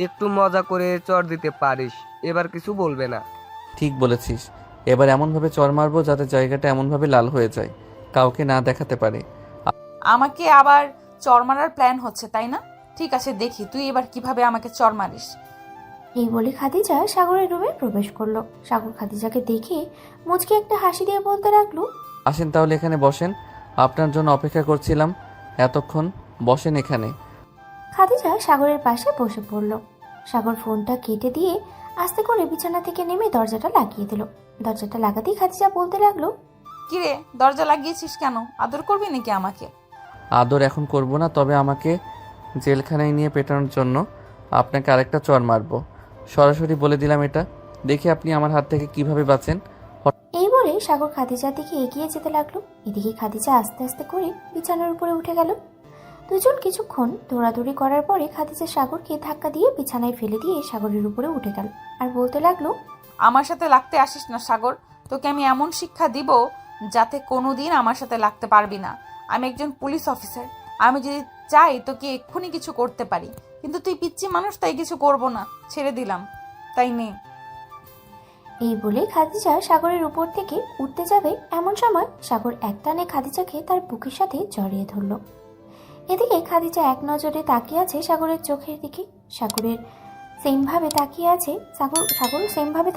একটু মজা করে চর দিতে পারিস, এবার কিছু বলবে না। ঠিক বলেছিস, এবার এমনভাবে চড় মারবো যাতে জায়গাটা এমনভাবে লাল হয়ে যায়, কাউকে না দেখাতে পারে। আমাকে আবার চর মারার প্ল্যান হচ্ছে তাই না? ঠিক আছে, দেখি তুই এবার কিভাবে আমাকে চর মারিস। এই বলে খাদিজা সাগরের রুমে প্রবেশ করলো। সাগর খাদিজাকে দেখে মুচকি একটা হাসি দিয়ে বলতে লাগলো, আসেন তাহলে এখানে বসেন, আপনার জন্য অপেক্ষা করছিলাম এতক্ষণ, বসেন এখানে। খাদিজা সাগরের পাশে বসে পড়ল। সাগর ফোনটা কেটে দিয়ে আস্তে করে বিছানা থেকে নেমে দরজাটা লাগিয়ে দিল। দরজাটা লাগাতেই খাদিজা বলতে লাগলো, কিরে, দরজা লাগিয়েছিস কেন? আদর করবি নাকি আমাকে? আদর এখন করব না, তবে আমাকে জেলখানায় নিয়ে পেটানোর জন্য আপনাকে আরেকটা চড় মারবো। সরাসরি বলে দিলাম এটা, দেখি আপনি আমার হাত থেকে কিভাবে বাঁচেন। এই বলে সাগর খাদিজার দিকে এগিয়ে যেতে লাগলো। এদিকে খাদিজা আস্তে আস্তে করে বিছানার উপরে উঠে গেল। দুজন কিছুক্ষণ দৌড়াদৌড়ি করার পরে খাদিজা সাগরকে ধাক্কা দিয়ে বিছানায় ফেলে দিয়ে সাগরের উপরে উঠে গেল আর বলতে লাগলো, আমার সাথে লাগতে আসিস না সাগর, তোকে আমি এমন শিক্ষা দিব যাতে কোনোদিন আমার সাথে লাগতে পারবি না। আমি একজন পুলিশ অফিসার, আমি যদি চাই তোকে এক্ষুনি কিছু করতে পারি, কিন্তু তুই পিচ্চি মানুষ, তাই কিছু করব না, ছেড়ে দিলাম, তাই নে। এই বলে খাদিজা সাগরের উপর থেকে উঠতে যাবে, এমন সময় সাগর একটানে খাদিজাকে তার বুকের সাথে জড়িয়ে ধরল। এদিকে খাদিজা এক নজরে তাকিয়ে আছে সাগরের চোখের দিকে। সাগরও সেমভাবে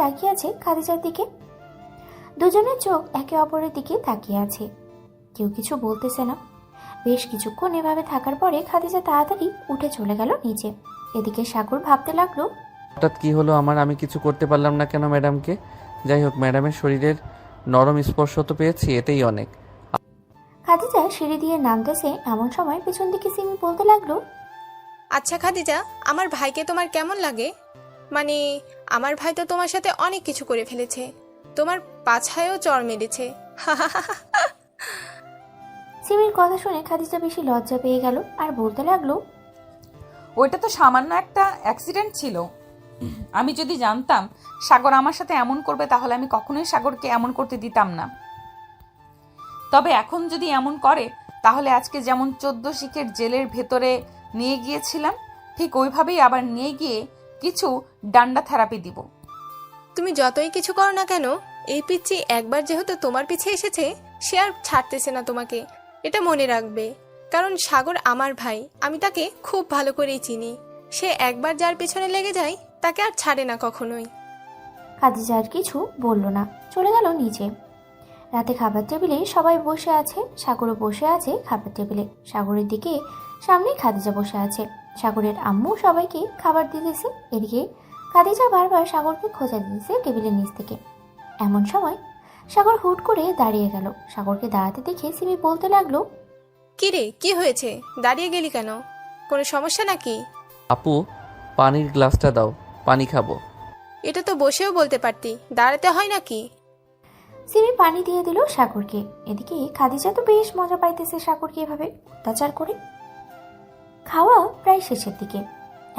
তাকিয়ে আছে খাদিজার দিকে। দুজনের চোখ একে অপরের দিকে তাকিয়ে আছে, কেউ কিছু বলতেছে না। বেশ কিছুক্ষণ এভাবে থাকার পরে খাদিজা তাড়াতাড়ি উঠে চলে গেল নিচে। এদিকে সাগর ভাবতে লাগলো, হঠাৎ কি হলো আমার, আমি কিছু করতে পারলাম না কেন ম্যাডামকে? যাই হোক, ম্যাডামের শরীরের নরম স্পর্শ তো পেয়েছি, এতেই অনেক। খাদিজা সিঁড়ি দিয়ে নামতেছে, এমন সময় পেছন দিকে সিমি বলতে লাগলো, আচ্ছা খাদিজা, আমার ভাইকে তোমার কেমন লাগে? মানে আমার ভাই তো তোমার সাথে অনেক কিছু করে ফেলেছে, তোমার পাছায়ও চড় মেরেছে। সিমির কথা শুনে খাদিজা বেশি লজ্জা পেয়ে গেল আর বলতে লাগলো, ওইটা তো সামান্য একটা অ্যাক্সিডেন্ট ছিল। আমি যদি জানতাম সাগর আমার সাথে এমন করবে তাহলে আমি কখনোই সাগরকে এমন করতে দিতাম না। তবে এখন যদি এমন করে তাহলে আজকে যেমন 14 শিখের জেলের ভেতরে নিয়ে গিয়েছিলাম, ঠিক ওইভাবেই আবার নিয়ে গিয়ে কিছু ডান্ডা থেরাপি দিব। তুমি যতই কিছু করো না কেন, এই পিচ্চি একবার যেহেতু তোমার পিছে এসেছে, সে আর ছাড়তেছে না তোমাকে, এটা মনে রাখবে। কারণ সাগর আমার ভাই, আমি তাকে খুব ভালো করেই চিনি। সে একবার যার পিছনে লেগে যায় তাকে আর ছাড়ে না কখনোই। খাদিজা আর কিছু বলল না, চলে গেল নিচে। রাতে খাবার টেবিলে সবাই বসে আছে, সাগরও বসে আছে খাবার টেবিলে। সাগরের দিকে সামনে খাদিজা বসে আছে। সাগরের আম্মু সবাইকে খাবার দিতেছে। এদিকে খাদিজা বারবার সাগরকে খোঁজা দিতেছে টেবিলের নিচ থেকে। এমন সময় সাগর হুট করে দাঁড়িয়ে গেল। সাগরকে দাঁড়াতে দেখে সিমি বলতে লাগলো, কি রে, কি হয়েছে? দাঁড়িয়ে গেলি কেন? কোনো সমস্যা নাকি? আপু, পানির গ্লাসটা দাও, পানি খাবো। এটা তো বসেও বলতে পারতি, দাঁড়াতে হয় নাকি? সিমি পানি দিয়ে দিল সাগরকে। এদিকে খাদিজা তো বেশ মজা পাইতেছে সাগরকে এভাবে অত্যাচার করে। খাওয়া প্রায় শেষের দিকে।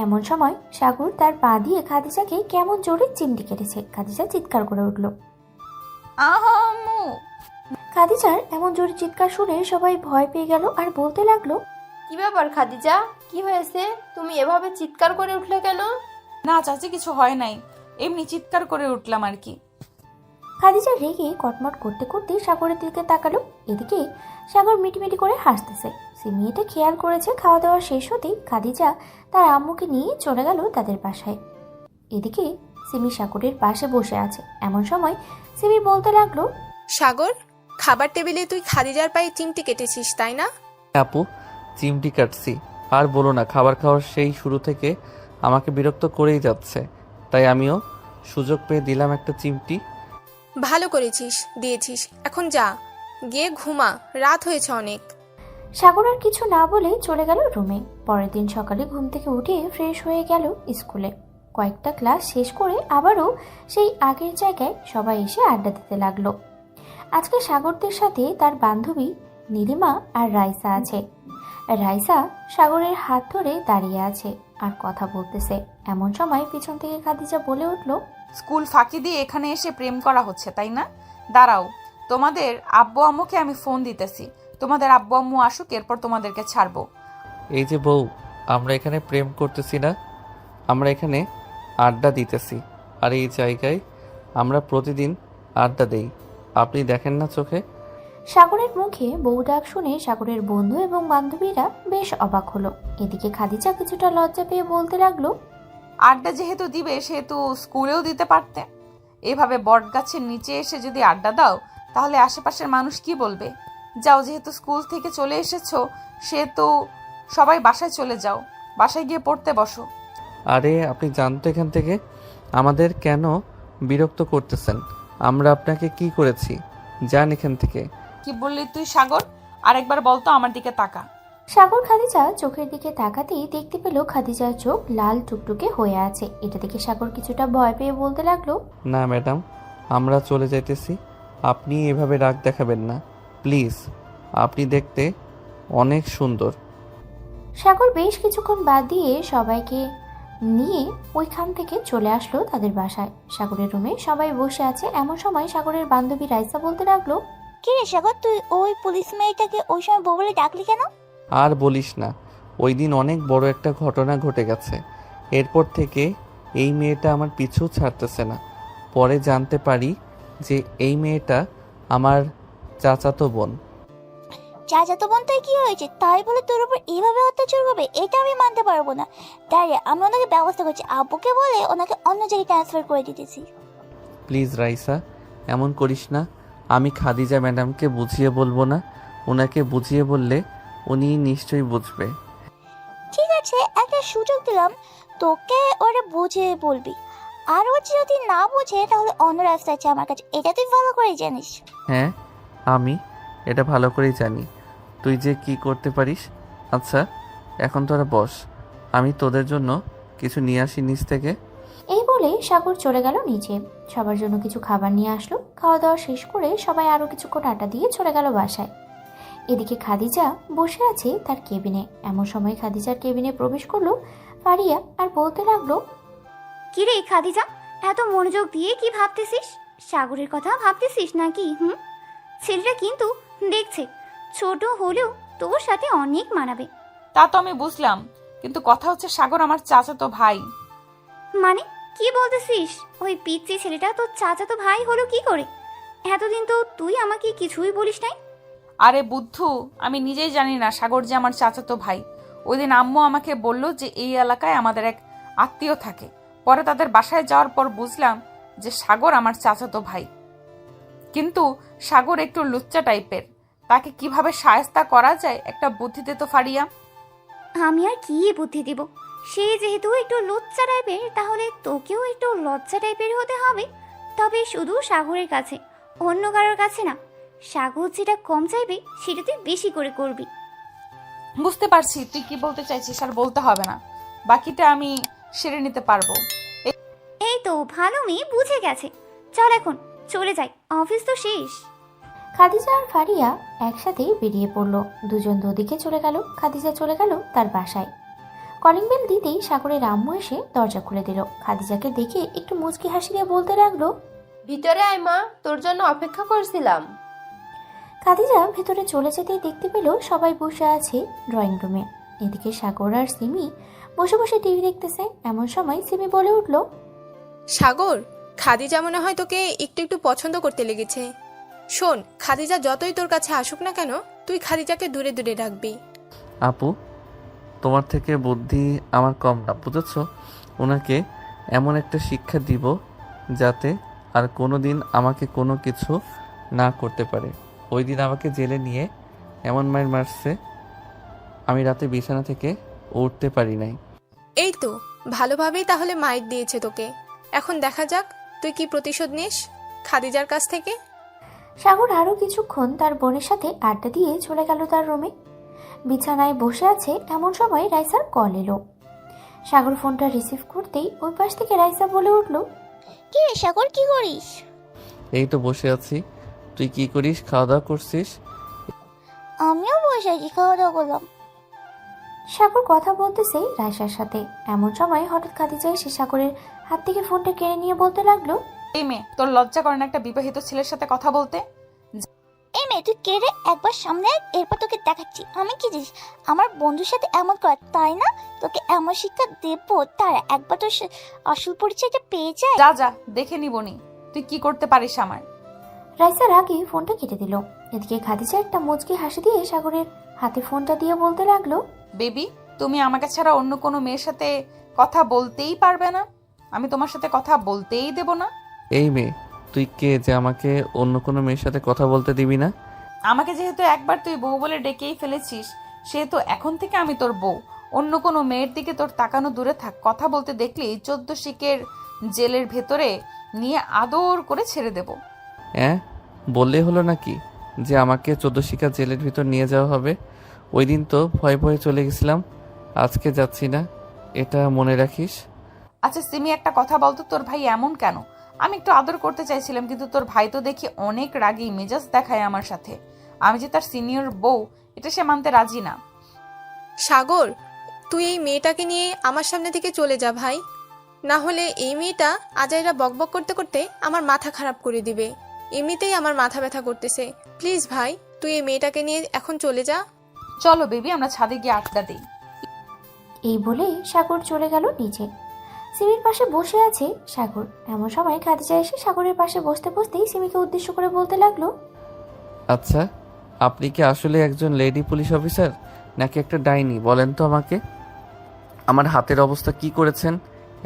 এমন সময় সাগর তার পা দিয়ে খাদিজাকে কেমন জোরে চিমটি কেটেছে। খাদিজা চিৎকার করে উঠল। আম্মু! খাদিজার এমন জোরে চিৎকার শুনে সবাই ভয় পেয়ে গেল আর বলতে লাগলো, কি ব্যাপার খাদিজা, কি হয়েছে? তুমি এভাবে চিৎকার করে উঠলে কেন? না চাচি, কিছু হয় নাই, এমনি চিৎকার করে উঠলাম আর কি। খাদিজা রেগে কটমট করতে করতে সাগরের দিকে তাকালো। এদিকে সাগর মিটিমিটি করে হাসতেছে। সিমি এটা খেয়াল করেছে। খাওয়া দাওয়া শেষ হতেই খাদিজা তার আম্মুকে নিয়ে চলে গেল তাদের বাসায়। এদিকে সিমি সাগরের পাশে বসে আছে। এমন সময় সিমি বলতে লাগলো, সাগর, খাবার টেবিলে তুই খাদিজার পায়ে চিমটি কেটেছিস তাই না? আপু, চিমটি কাটছি। আর বলো না, খাবার খাওয়ার সেই শুরু থেকে আমাকে বিরক্ত করেই যাচ্ছে, তাই আমিও সুযোগ পেয়ে দিলাম একটা চিমটি। ভালো করেছিস, দিয়েছিস। এখন যা, গিয়ে ঘুমা, রাত হয়েছে অনেক। সাগর আর কিছু না বলে চলে গেল রুমে। পরের দিন সকালে ঘুম থেকে উঠে ফ্রেশ হয়ে গেল স্কুলে। কয়েকটা ক্লাস শেষ করে আবারও সেই আগের জায়গায় সবাই এসে আড্ডা দিতে লাগলো। আজকে সাগরদের সাথে তার বান্ধবী নীলিমা আর রাইসা আছে। রাইসা সাগরের হাত ধরে দাঁড়িয়ে আছে আর কথা বলতেছে। এমন সময় পিছন থেকে খাদিজা বলে উঠল, স্কুল ফাঁকি দিয়ে এখানে এসে প্রেম করা হচ্ছে তাই না? দাঁড়াও, তোমাদের আব্বু আম্মুকে আমি ফোন দিতেছি। তোমাদের আব্বু আম্মু আসুক, এরপর তোমাদেরকে ছাড়বো। এই যে বউ, আমরা এখানে প্রেম করতেছি না, আমরা এখানে আড্ডা দিতেছি। আর এই জায়গায় আমরা প্রতিদিন আড্ডা দেই, আপনি দেখেন না চোখে? সাগরের মুখে বউ ডাক শুনে সাগরের বন্ধু এবং বান্ধবীরা বেশ অবাক হলো। এদিকে খাদিজা কিছুটা লজ্জা পেয়ে বলতে লাগলো, আড্ডা যেহেতু দিবে সেহেতু স্কুলেও দিতে পারতে। এভাবে বট গাছের নিচে এসে যদি আড্ডা দাও তাহলে আশেপাশের মানুষ কি বলবে? যাও, যেহেতু স্কুল থেকে চলে এসেছো সেহেতু সবাই বাসায় চলে যাও, বাসায় গিয়ে পড়তে বসো। আরে আপনি জানতো এখান থেকে? আমাদের কেন বিরক্ত করতেছেন? আমরা আপনাকে কি করেছি? যান এখান থেকে। কি বললি তুই সাগর? আরেকবার বলতো, আমার দিকে তাকা। সাগর খাদিজা চোখের দিকে তাকাতেই দেখতে পেল খাদিজার চোখ লাল টুকটুকে হয়ে আছে। এটা দেখে সাগর কিছুটা ভয় পেয়ে বলতে লাগলো, না ম্যাডাম, আমরা চলে যাইতেছি, আপনি এভাবে রাগ দেখাবেন না প্লিজ, আপনি দেখতে অনেক সুন্দর। সাগর বেশ কিছুক্ষণ বাদ দিয়ে সবাইকে নিয়ে ওইখান থেকে চলে আসলো তাদের বাসায়। সাগরের রুমে সবাই বসে আছে। এমন সময় সাগরের বান্ধবী রাইসা বলতে লাগলো, কি রে সাগর, তুই ওই পুলিশ মেয়েটাকে ওই সময় বউ বলে ডাকলি কেন? আর বলিস না, ওই দিন অনেক বড় একটা ঘটনা ঘটে গেছে। এরপর থেকে এই মেয়েটা আমার পিছু ছাড়তেছে না। পরে জানতে পারি যে এই মেয়েটা আমার চাচাতো বোন। চাচাতো বোন তাই কি হয়েছে? তাই বলে তোর উপর এইভাবে অত্যাচার করবে? এটা আমি মানতে পারবো না। দাঁড়িয়ে আমি ওনাকে ব্যবস্থা করছি, আব্বুকে বলে ওনাকে অন্য জায়গায় ট্রান্সফার করে দিতেছি। প্লিজ রাইসা, এমন করিস না। আমি খাদিজা ম্যাডামকে বুঝিয়ে বলবো না? ওনাকে বুঝিয়ে বললে উনি নিশ্চয়ই বুঝবে। ঠিক আছে, একটা সুযোগ দিলাম তোকে, ওরা বুঝিয়ে বলবি। আর ও যদি না বুঝে তাহলে অন্য রাস্তা আছে আমার কাছে, এটা তুই ভালো করে জানিস। হ্যাঁ, আমি এটা ভালো করেই জানি তুই যে কি করতে পারিস। আচ্ছা, এখন তোরা বস, আমি তোদের জন্য কিছু নিয়ে আসি নিচ থেকে। এই বলে সাগর চলে গেল নিচে। সবার জন্য কিছু খাবার নিয়ে আসলো। খাওয়া দাওয়া শেষ করে সবাই আরো কিছুক্ষণ আড্ডা দিয়ে চলে গেল বাসায়। এদিকে খাদিজা বসে আছে তার কেবিনে। এমন সময় খাদিজার কেবিনে প্রবেশ করলো ফারিয়া আর বলতে লাগলো, কি রে খাদিজা, এত মনোযোগ দিয়ে কি ভাবতেছিস? সাগরের কথা ভাবতেছিস নাকি? ছেলেটা কিন্তু দেখছে ছোট হলেও তোর সাথে অনেক মানাবে। তা তো আমি বুঝলাম, কিন্তু কথা হচ্ছে সাগর আমার চাচাতো ভাই। মানে কি বলতেছিস? ওই পিচ্চি ছেলেটা তোর চাচাতো ভাই হলো কি করে? এতদিন তো তুই আমাকে কিছুই বলিস নাই। আরে বুদ্ধু, আমি নিজেই জানি না সাগর যে আমার চাচাতো ভাই। ওই দিন আম্মু আমাকে বলল যে এই এলাকায় আমাদের এক আত্মীয় থাকে। পরে তাদের বাসায় যাওয়ার পর বুঝলাম যে সাগর আমার চাচাতো ভাই। কিন্তু সাগর একটু লুচ্চা টাইপের, তাকে কিভাবে শায়েস্তা করা যায় একটা বুদ্ধি দে তো ফারিয়া। আমি আর কি বুদ্ধি দিব? সে যেহেতু একটু লজ্জা টাইপের, তাহলে তোকেও একটু লজ্জা টাইপের হতে হবে। তবে শুধু সাগরের কাছে, অন্য কারোর কাছে না। সাগর যেটা কম চাইবে সেটা তুই বেশি করে করবি। বুঝতে পারছি তুই কি বলতে চাইছিস, আর বলতে হবে না, বাকিটা আমি সেরে নিতে পারবো। এই তো ভালো মেয়ে, বুঝে গেছে। চল এখন চলে যাই, অফিস তো শেষ। খাদিজা আর ফারিয়া একসাথেই বেরিয়ে পড়লো। দুজন দুদিকে চলে গেল। খাদিজা চলে গেল তার বাসায়। কলিং বেল দিতেই সাগরের আম্মু এসে দরজা খুলে দিল। খাদিজাকে দেখে একটু মুচকি হাসি দিয়ে বলতে লাগলো, ভিতরে আয় মা, তোর জন্য অপেক্ষা করছিলাম। খাদিজা ভেতরে চলে যেতেই দেখতে পেল সবাই বসে আছে ড্রয়িং রুমে। এদিকে সাগর আর সিমি বসে বসে টিভি দেখতেছে। এমন সময় সিমি বলে উঠল, সাগর, খাদিজা মনে হয় তোকে একটু একটু পছন্দ করতে লেগেছে। শোন, খাদিজা যতই তোর কাছে আসুক না কেন, তুই খাদিজাকে দূরে দূরে রাখবি। আপু, তোমার থেকে বুদ্ধি আমার কম না, বুঝেছো? ওনাকে এমন একটা শিক্ষা দিব যাতে আর কোনো দিন আমাকে কোনো কিছু না করতে পারে। ওই দিন আমাকে জেলে নিয়ে এমন মার মারছে, আমি রাতে বিছানা থেকে উঠতে পারি নাই। এই তো ভালোভাবেই তাহলে মাইর দিয়েছে তোকে। এখন দেখা যাক তুই কি প্রতিশোধ নিস খাদিজার কাছ থেকে। সাগর আরো কিছুক্ষণ তার বোনের সাথে আড্ডা দিয়ে চলে গেল তার রুমে। বিছানায় বসে আছে এমন সময় রাইসার কল এলো। সাগর ফোনটা রিসিভ করতেই ওই পাশ থেকে রাইসা বলে উঠল, কি রে সাগর, কি করিস? এই তো বসে আছি, তুই কি করিস? খাওয়া দাওয়া করছিস? আমিও বসে আছি, খাওয়া দাওয়া করলাম। সাগর কথা বলতেছে রাইসার সাথে। এমন সময় হঠাৎ খাদিজা এসে সাগরের হাত থেকে ফোনটা কেড়ে নিয়ে বলতে লাগলো, এই মেয়ে, তোর লজ্জা করে না একটা বিবাহিত ছেলের সাথে কথা বলতে? এই মেয়ে, তুই কে রে? একবার সামনে আয়, এরপর তোকে দেখাচ্ছি আমি কি জিনিস। আমার বন্ধুর সাথে এমন কর, তাই না? তোকে এমন শিক্ষা দেবো, তারা একবার তোর আসল পরিচয়টা পেয়ে যায়। যা যা, দেখে নিবনি তুই কি করতে পারিস আমার। রাইসার আগে ফোনটা কেটে দিল। এদিকে খাদিজা একটা মুচকি হাসি দিয়ে সাগরের হাতে ফোনটা দিয়ে বলতে লাগলো, বেবি, তুমি আমাকে ছাড়া অন্য কোনো মেয়ের সাথে কথা বলতেই পারবে না, আমি তোমার সাথে কথা বলতেই দেব না। এই মেয়ে, তুই কে যে আমাকে অন্য কোনো মেয়ের সাথে কথা বলতে দিবি না? আমাকে যেহেতু একবার তুই বউ বলে ডেকেই ফেলেছিস, সেহেতু এখন থেকে আমি তোর বউ। অন্য কোনো মেয়ের দিকে তোর তাকানো দূরে থাক। কথা বলতে দেখলি 14 শিকের জেলের ভেতরে নিয়ে আদর করে ছেড়ে দেব। হ্যাঁ, বললে হলো নাকি যে আমাকে 14 শিকার জেলের ভিতর নিয়ে যাওয়া হবে? ওই দিন তো ভয়ে ভয়ে চলে গেছিলাম, আজকে যাচ্ছি না, এটা মনে রাখিস। আচ্ছা সিমি, একটা কথা বলতো, তোর ভাই এমন কেন? আমি একটু আদর করতে চাইছিলাম, কিন্তু তোর ভাই তো দেখি অনেক রাগী মেজাজ দেখায় আমার সাথে। আমি যে তার সিনিয়র বউ, এটা সে মানতে রাজি না। সাগর, তুই এই মেয়েটাকে নিয়ে আমার সামনে থেকে চলে যা ভাই, না হলে এই মেয়েটা আজাইরা বকবক করতে করতে আমার মাথা খারাপ করে দিবে। এমনিতেই আমার মাথা ব্যথা করতেছে। প্লিজ ভাই, তুই এই মেয়েটাকে নিয়ে এখন চলে যা। চলো বেবি, আমরা ছাদে গিয়ে আড্ডা দিই। এই বলে সাগর চলে গেল নিচে। সিমির পাশে বসে আছে সাগর। এমন সময় খাদিজা এসে সাগরের পাশে বসতে বসতেই সিমিকে উদ্দেশ্য করে বলতে লাগলো, আচ্ছা, আপনি কি আসলে একজন লেডি পুলিশ অফিসার নাকি একটা ডাইনি? বলেন তো আমাকে। আমার হাতের অবস্থা কি করেছেন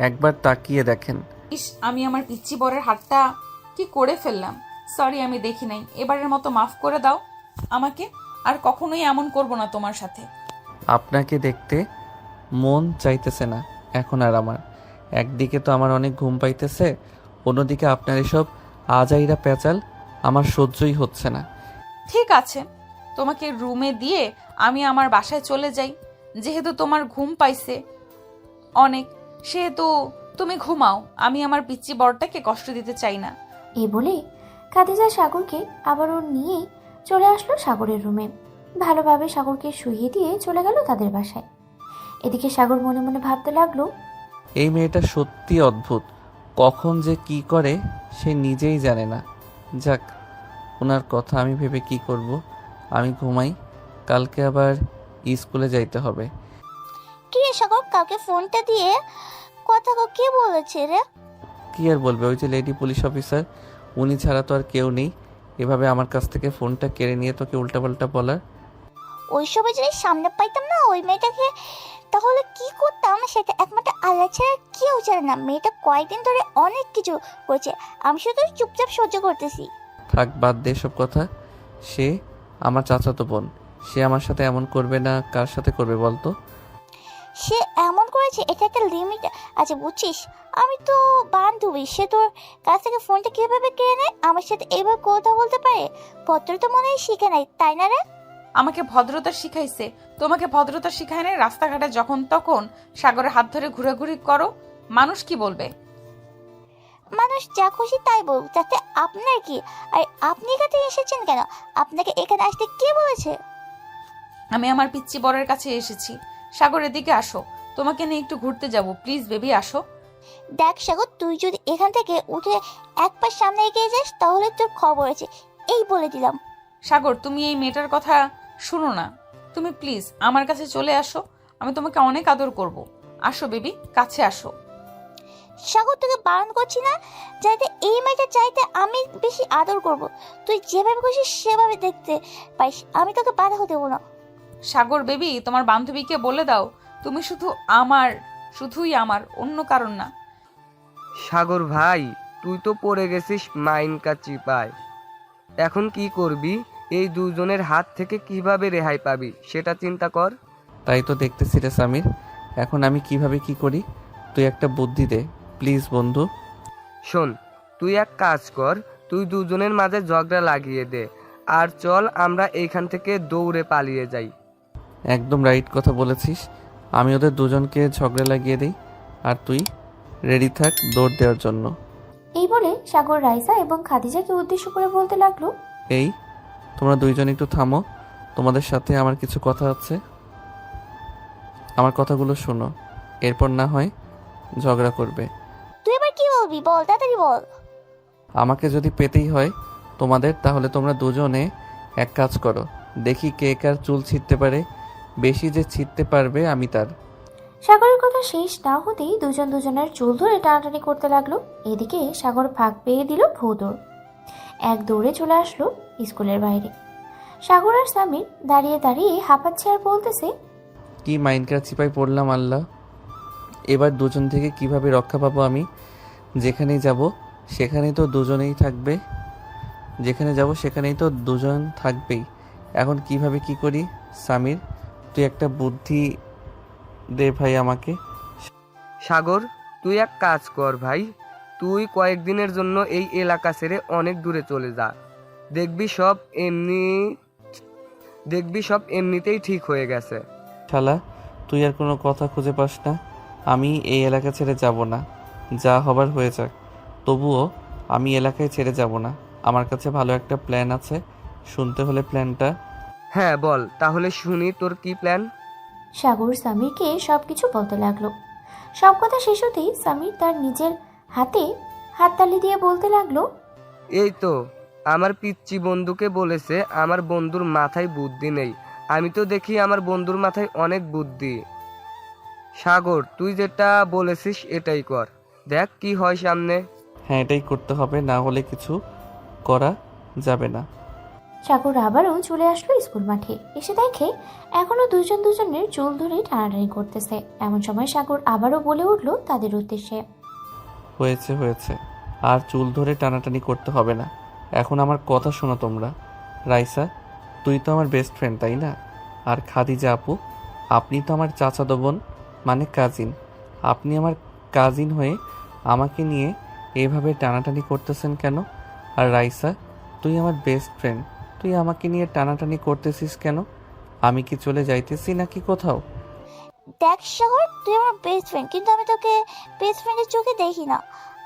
একবার তাকিয়ে দেখেন। ইস, আমি আমার পিচ্চি বরের হাতটা কি করে ফেললাম। সরি, আমি দেখি নাই। এবারের মতো মাফ করে দাও আমাকে, আর কখনোই এমন করব না তোমার সাথে। আপনাকে দেখতে মন চাইতেছে না এখন আর আমার। একদিকে তো আমার অনেক ঘুম পাইতেছে, অন্যদিকে আপনার এসব আজাইরা পেঁচাল আমার সহ্যই হচ্ছে না। ঠিক আছে, তোমাকে রুমে দিয়ে আমি আমার বাসায় চলে যাই। যেহেতু তোমার ঘুম পাইছে অনেক, সেহেতু তুমি ঘুমাও। আমি আমার পিচ্চি বরটাকে কষ্ট দিতে চাই না। এই বলে খাদিজা সাগরকে আবারও নিয়ে চলে আসলো সাগরের রুমে। ভালোভাবে সাগরকে শুইয়ে দিয়ে চলে গেল তাদের বাসায়। এদিকে সাগর মনে মনে ভাবতে লাগলো, এই মেয়েটা সত্যি অদ্ভুত, কখন যে কি করে সে নিজেই জানে না। যাক, ওনার কথা আমি ভেবে কি করব। আমি ঘুমাই, কালকে আবার স্কুলে যাইতে হবে। কি রে সাগর, কাউকে ফোনটা দিয়ে কথা কে বলেছে রে? কি আর বলবে, ওই যে লেডি পুলিশ অফিসার, উনি ছাড়া তো আর কেউ নেই এভাবে আমার কাছ থেকে ফোনটা কেড়ে নিয়ে তোকে উল্টাপাল্টা বলার। ওই সবাই যদি সামনে পাইতাম না ওই মেয়েটাকে, তাহলে কি করতাম সেটা একমাত্র আল্লাহ ছাড়া কেউ জানে না। মেয়েটা কয়েকদিন ধরে অনেক কিছু করেছে, আমি শুধু চুপচাপ সহ্য করতেছি। থাক, বাদ দে সব কথা। সে আমার চাচাতো বোন, সে আমার সাথে এমন করবে না, কার সাথে করবে বলতো? সে এমন করেছে, এটা একটা লিমিট আছে বুঝছিস। আমি তো বান্ধবী, সে তোর কাছ থেকে ফোনটা কিভাবে কেড়ে নেয়, আমার সাথে এইভাবে কথা বলতে পারে? ভদ্রতা মনে হয় শিখে নাই, তাই না রে? আমাকে ভদ্রতা শিখাইছে, তোমাকে ভদ্রতা শিখায় নাই? রাস্তাঘাটে যখন তখন সাগরের হাত ধরে ঘোরাঘুরি করো, মানুষ কি বলবে? মানুষ যা খুশি তাই বলুক, তাতে আপনার কি? আর আপনি এখানে এসেছেন কেন? আপনাকে এখানে আসতে কে বলেছে? আমি আমার পিচ্চি বরের কাছে এসেছি। সাগরের দিকে আসো, তোমাকে নিয়ে একটু ঘুরতে যাব, প্লিজ বেবি আসো। দেখ সাগর, তুই যদি এখান থেকে উঠে এক পা সামনে এগিয়ে যাস তাহলে তোর খবর আছে, এই বলে দিলাম। সাগর, তুমি এই মেয়েটার কথা শুনো না, তুমি প্লিজ আমার কাছে চলে আসো, আমি তোমাকে অনেক আদর করব। আসো বেবি, কাছে আসো। সাগর, তোকে বারণ করছি না, যাতে এই মেয়েটা চাইতে আমি বেশি আদর করব। তুই যেভাবে খুশি সেভাবে দেখতে পাইস, আমি তোকে বাধা হতে দেবো না। সাগর বেবি, তোমার বান্ধবীকে বলে দাও তুমি শুধু আমার, শুধুই আমার, অন্য কারণ না। সাগর ভাই, তুই তো পড়ে গেছিস মাইনকা চিপায়। এখন কি করবি? এই দুজনের হাত থেকে কিভাবে রেহাই পাবি সেটা চিন্তা কর। তাই তো দেখতেছি রে সামির, এখন আমি কিভাবে কি করি তুই একটা বুদ্ধি দে প্লিজ বন্ধু। শোন, তুই এক কাজ কর, তুই দুজনের মাঝে ঝগড়া লাগিয়ে দে, আর চল আমরা এইখান থেকে দৌড়ে পালিয়ে যাই। একদম রাইট কথা বলেছিস, আমি ওদের দুজনকে ঝগড়া লাগিয়ে দিই, আর তুই রেডি থাক দৌড় দেওয়ার জন্য। এই বলে সাগর রাইসা এবং খাদিজাকে উদ্দেশ্য করে বলতে লাগলো, এই তোমরা দুইজন একটু থামো, তোমাদের সাথে আমার কিছু কথা আছে, আমার কথাগুলো শোনো, এরপর না হয় ঝগড়া করবে। তুই এবার কি বলবি বল, তাড়াতাড়ি বল। আমাকে যদি পেতেই হয় তোমাদের, তাহলে তোমরা দুজনে এক কাজ করো, দেখি কে কার চুল ছিঁড়তে পারে, বেশি যে ছিঁড়তে পারবে আমি তার। সাগরের কথা শেষ না হতেই দুজন দুজনের চুল ধরে টানাটানি করতে লাগলো। এদিকে সাগর ভাগ পেয়ে দিল ভৌদৌড়। এক দৌড়ে চলে আসলো স্কুলের বাইরে। সাগর আর সামির দাঁড়িয়ে দাঁড়িয়ে হাঁপাচ্ছে আর বলতেছে, কি মাইনকার চিপায় পড়লাম আল্লাহ, এবার দুজন থেকে কিভাবে রক্ষা পাবো আমি? যেখানেই যাব সেখানেই তো দুজনেই থাকবে, যেখানে যাব সেখানেই তো দুজন থাকবেই। এখন কিভাবে কি করি? সামির, তুই একটা বুদ্ধি দে ভাই আমাকে। সাগর, তুই এক কাজ কর ভাই, তুই কয়েকদিনের জন্য এই এলাকা ছেড়ে অনেক দূরে চলে যা, দেখবি সব এমনিতেই ঠিক হয়ে গেছে। শালা, তুই আর কোনো কথা খুঁজে পাস না, আমি এই এলাকা ছেড়ে যাব না, যা হবার হয়ে যাক, তবুও আমি এলাকায় ছেড়ে যাব না। আমার কাছে ভালো একটা প্ল্যান আছে, শুনতে হলে প্ল্যানটা? হ্যাঁ বল তাহলে শুনি, তোর কি প্ল্যান? সাগর সামিরকে সবকিছু বলতে লাগলো। সব কথা শেষ হতেই সামির তার নিজের হাতে হাততালি দিয়ে বলতে লাগলো, এই তো আমার পিচ্চি বন্ধুকে বলেছে আমার বন্ধুর মাথায় বুদ্ধি নেই, আমি তো দেখি আমার বন্ধুর মাথায় অনেক বুদ্ধি। সাগর, তুই যেটা বলেছিস এটাই কর, দেখ কি হয় সামনে। হ্যাঁ, এটাই করতে হবে, না হলে কিছু করা যাবে না। সাগর আবারও চলে আসলো স্কুল মাঠে। এসে দেখে এখনো দুজন দুজনের চুল ধরে টানাটানি করতেছে। এমন সময় সাগর আবারও বলে উঠলো তাদের উদ্দেশ্যে, হয়েছে হয়েছে, আর চুল ধরে টানাটানি করতে হবে না, এখন আমার কথা শোনো তোমরা। রাইসা, তুই তো আমার বেস্ট ফ্রেন্ড তাই না? আর খাদিজা আপু, আপনি তো আমার চাচাতো বোন, মানে কাজিন। আপনি আমার কাজিন হয়ে আমাকে নিয়ে এভাবে টানাটানি করতেছেন কেন? আর রাইসা, তুই আমার বেস্ট ফ্রেন্ড, তুই আমাকে নিয়ে টানাটানি করতেছিস কেন? আমি কি চলে যাইতেছি নাকি কোথাও? দেখ সাগর, তুই আমার বেস্ট ফ্রেন্ড, কিন্তু আমি তোকে বেস্ট ফ্রেন্ডের চোখে দেখি না।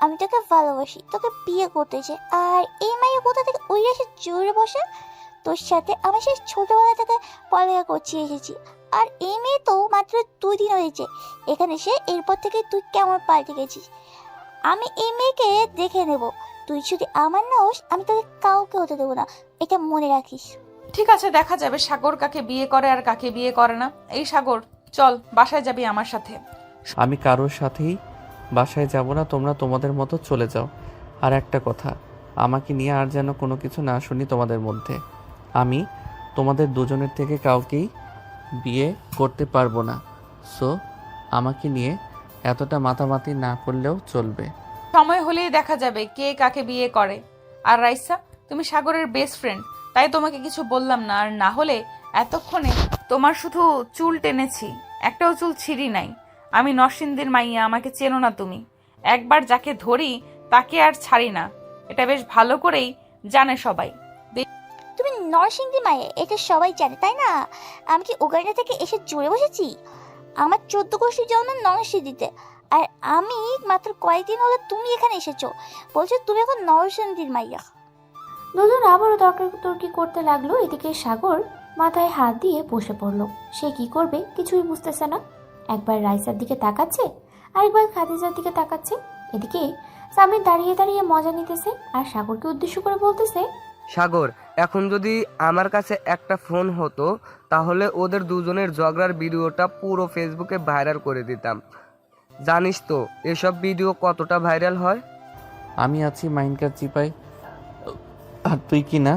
আমি তোকে ভালোবাসি, তোকে বিয়ে করতে চাই। আর এই মাইয়া কোথা থেকে ওই এসে জোরে বসে তোর সাথে আমি সেই ছোটবেলা থেকে পড়ালেখা করছি এসেছি। আর এই মেয়ে তো মাত্র 2 দিন হয়েছে এখানে এসে, এরপর থেকে তুই কেমন পাল্টে গেছিস। আমি এই মেয়েকে দেখে নেব, তুই যদি আমার না হোস আমি তোকে কাউকে হতে দেবো না, এটা মনে রাখিস। ঠিক আছে, দেখা যাবে সাগর কাকে বিয়ে করে আর কাকে বিয়ে করে না। এই সাগর, চল বাসায় যাবি আমার সাথে। আমি কারোর সাথেই বাসায় যাব না, তোমরা তোমাদের মতো চলে যাও। আর একটা কথা, আমাকে নিয়ে আর যেন কোনো কিছু না শুনি তোমাদের মধ্যে। আমি তোমাদের দুজনের থেকে কাউকেই বিয়ে করতে পারবো না, সো আমাকে নিয়ে এতটা মাতামাতি না করলেও চলবে। সময় হলেই দেখা যাবে কে কাকে বিয়ে করে। আর রাইসা, তুমি সাগরের বেস্ট ফ্রেন্ড, তাই তোমাকে কিছু বললাম না, আর না হলে এতক্ষণে তোমার শুধু চুল টেনেছি, একটাও চুল ছিঁড়ি নাই। আমি নরসিংদীর মাইয়া, আমাকে চেনো না তুমি। একবার যাকে ধরি তাকে আর ছাড়ি না, এটা বেশ ভালো করেই জানে সবাই। তুমি নরসিংদী মায়ে, এটা সবাই জানে তাই না? আমি কি উগান্ডা থেকে এসে জুড়ে বসেছি? আমার 14 গোষ্ঠী জন্ম নরসিংদীতে, আর আমি মাত্র কয়েকদিন হলো তুমি এখানে এসেছো, বলছো তুমি এখন নরসিংদীর মাইয়া। দুজন আবারও তর্কাতর্কি করতে লাগলো। এদিকে সাগর মাথায় হাত দিয়ে বসে পড়লো। সে কি করবে কিছুই বুঝতেছে না। একবার রাইসার দিকে তাকাচ্ছে, আরেকবার খাদিজার দিকে তাকাচ্ছে। এদিকে সামির দাঁড়িয়ে দাঁড়িয়ে মজা নিতেছে আর সাগরকে উদ্দেশ্য করে বলতেছে, সাগর, এখন যদি আমার কাছে একটা ফোন হতো তাহলে ওদের দুজনের ঝগড়ার ভিডিওটা পুরো ফেসবুকে ভাইরাল করে দিতাম। জানিস তো এসব ভিডিও কতটা ভাইরাল হয়? আমি আছি মাইন্ডকার চিপাই, আর তুই কি না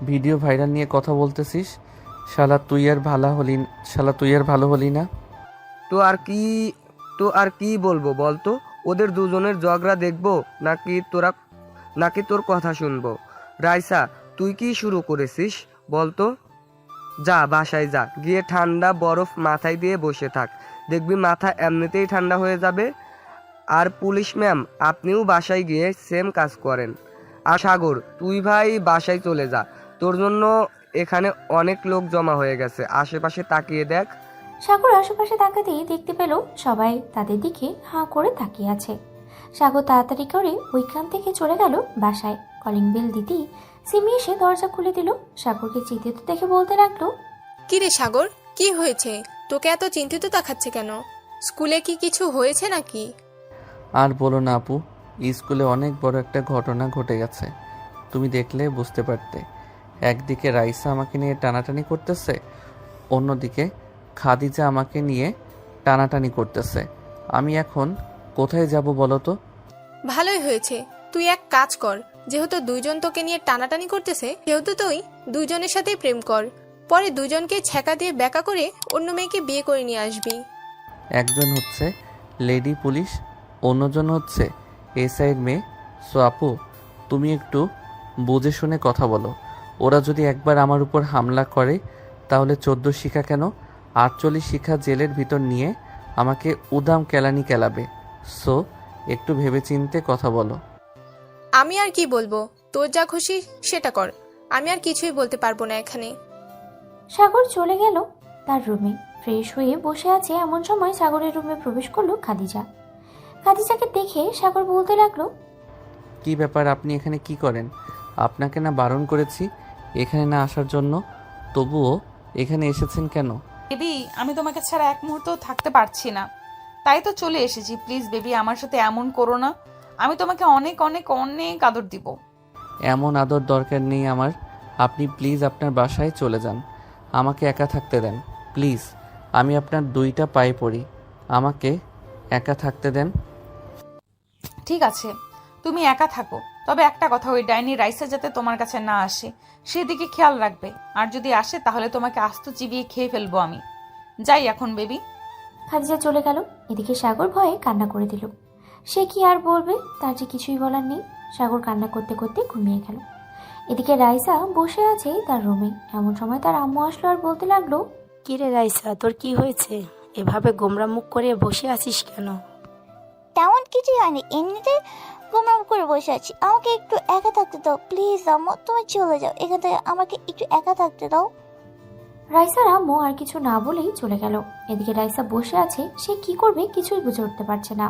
ভিডিও ভাইরাল নিয়ে কথা বলতেছিস? শালা তুই আর ভালো হলি না। তো আর কি বলবো বলতো? ওদের দুজনের ঝগড়া দেখবো নাকি তোর কথা শুনবো? রাইসা, তুই কি শুরু করেছিস বলতো? যা বাসায় যা, গিয়ে ঠান্ডা বরফ মাথায় দিয়ে বসে থাক, দেখবি মাথা এমনিতেই ঠান্ডা হয়ে যাবে। আর পুলিশ ম্যাম, আপনিও বাসায় গিয়ে সেম কাজ করেন। আর সাগর, তুই ভাই বাসায় চলে যা, তোর জন্য এখানে অনেক লোক জমা হয়ে গেছে, আশেপাশে তাকিয়ে দেখ। সাগর আশেপাশে তাকাতেই দেখতে পেল সবাই তাদের দিকে হাঁ করে তাকিয়ে আছে। সাগর তাড়াতাড়ি করে ওইখান থেকে চলে গেল বাসায়। কলিং বেল দিতেই সিমি এসে দরজা খুলে দিল। সাগরকে চিন্তিত দেখে বলতে লাগলো, কিরে সাগর, কি হয়েছে? তোকে এত চিন্তিত দেখাচ্ছে কেন? স্কুলে কি কিছু হয়েছে নাকি? আর বলো না আপু, স্কুলে অনেক বড় একটা ঘটনা ঘটে গেছে, তুমি দেখলে বুঝতে পারতে। একদিকে রাইসা আমাকে নিয়ে টানাটানি করতেছে, অন্যদিকে খাদিজা আমাকে নিয়ে টানাটানি করতেছে। আমি এখন কোথায় যাব বলো তো? ভালোই হয়েছে, তুই এক কাজ কর, যেহেতু দুইজন তোকে নিয়ে টানাটানি করতেছে, সেহেতু তুই দুইজনের সাথেই প্রেম কর, পরে দুজনকে ছ্যাঁকা দিয়ে ব্যাকা করে অন্য মেয়েকে বিয়ে করে নিয়ে আসবি। একজন হচ্ছে লেডি পুলিশ, অন্যজন হচ্ছে এসআইয়ের মেয়ে। সো আপু, তুমি একটু বুঝে শুনে কথা বলো। ওরা যদি একবার আমার উপর হামলা করে তাহলে 14 শিখা কেন 48 শিখা জেলের ভিতর নিয়ে আমাকে উদাম কেলানি কেলাবে। সো একটু ভেবেচিন্তে কথা বলো। আমি আর কি বলবো, তোর যা খুশি সেটা কর, আমি আর কিছুই বলতে পারবো না এখানে। সাগর চলে গেল তার রুমে। ফ্রেশ হয়ে বসে আছে এমন সময় সাগরের রুমে প্রবেশ করলো খাদিজা। খাদিজাকে দেখে সাগর বলতে লাগলো, কি ব্যাপার, আপনি এখানে কি করেন? আপনাকে না বারণ করেছি এখানে না আসার জন্য, তবুও এখানে এসেছেন কেন? বেবি, আমি তোমাকে ছাড়া এক মুহূর্তও থাকতে পারছি না, তাই তো চলে এসেছি। প্লিজ বেবি, আমার সাথে এমন করো না, আমি তোমাকে অনেক অনেক অনেক আদর দিব। এমন আদর দরকার নেই আমার, আপনি প্লিজ আপনার বাসায় চলে যান, আমাকে একা থাকতে দেন প্লিজ। আমি আপনার 2টা পায়ে পড়ি, আমাকে একা থাকতে দেন। ঠিক আছে, তুমি একা থাকো, তবে একটা কথা, ওই ডাইনি রাইসা যাতে তোমার কাছে না আসে সেদিকে খেয়াল রাখবে। আর যদি আসে তাহলে তোমাকে আস্ত চিবিয়ে খেয়ে ফেলবো আমি। যাই এখন বেবি। খাদিজা চলে গেল। এদিকে সাগর ভয়ে কান্না করে দিল। সে কি আর বলবে, তার যে কিছুই বলার নেই। সাগর কান্না করতে করতে ঘুমিয়ে গেল। এদিকে রাইসা বসে আছে তার রুমে। এমন সময় তার আম্মু আসলো আর বলতে লাগলো, কিরে রাইসা, তোর কি হয়েছে? এভাবে গোমরা মুখ করে বসে আছিস কেন? তেমন কিছুই হয়নি, এমনিতে গোমরাম করে বসে আছি। আমাকে একটু একা থাকতে দাও প্লিজ আম্মু, তুমি চলে যাও এখান থেকে, আমাকে একটু একা থাকতে দাও। রাইসার আম্মু আর কিছু না বলেই চলে গেল। এদিকে রাইসা বসে আছে, সে কি করবে কিছুই বুঝে উঠতে পারছে না।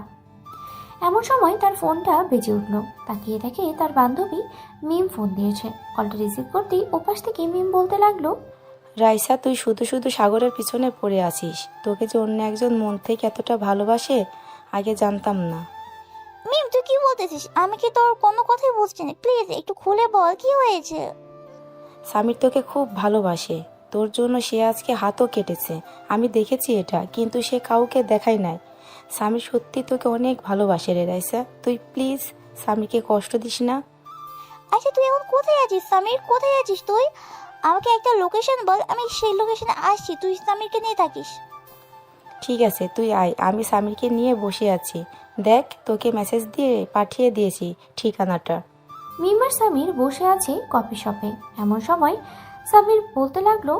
এমন সময় তার ফোনটা বেজে উঠল। তাকিয়ে দেখে তার বান্ধবী মিম ফোন দিয়েছে। কলটা রিসিভ করতেই ওপাশ থেকে মিম বলতে লাগলো, রাইসা, তুই শুধু শুধু সাগরের পিছনে পড়ে আছিস। তোকে যে অন্য একজন মন থেকে এতটা ভালোবাসে আগে জানতাম না। মিম তুই কি বলতেছিস? আমি কি তোর কোনো কথাই বুঝছি না, প্লিজ একটু খুলে বল কি হয়েছে। সামির তোকে খুব ভালোবাসে, তোর জন্য সে আজকে হাতও কেটেছে, আমি দেখেছি এটা, কিন্তু সে কাউকে দেখায় নাই। সামির সত্যি তোকে অনেক ভালোবাসে রে রাইসা, তুই প্লিজ সামিরকে কষ্ট দিস না। আচ্ছা তুই এখন কোথায় আছিস সামির? কোথায় আছিস তুই? আমাকে একটা লোকেশন বল, আমি সেই লোকেশনে আসছি, তুই সামিরকে নিয়ে থাকিস। ঠিক আছে, তুই আয়, আমি সামিরকে নিয়ে বসে আছি। দেখ, তোকে মেসেজ দিয়ে পাঠিয়ে দিয়েছি ঠিকানাটা। মিম আর সামির বসে আছে কফি শপে। এমন সময় সামির বলতে লাগলো,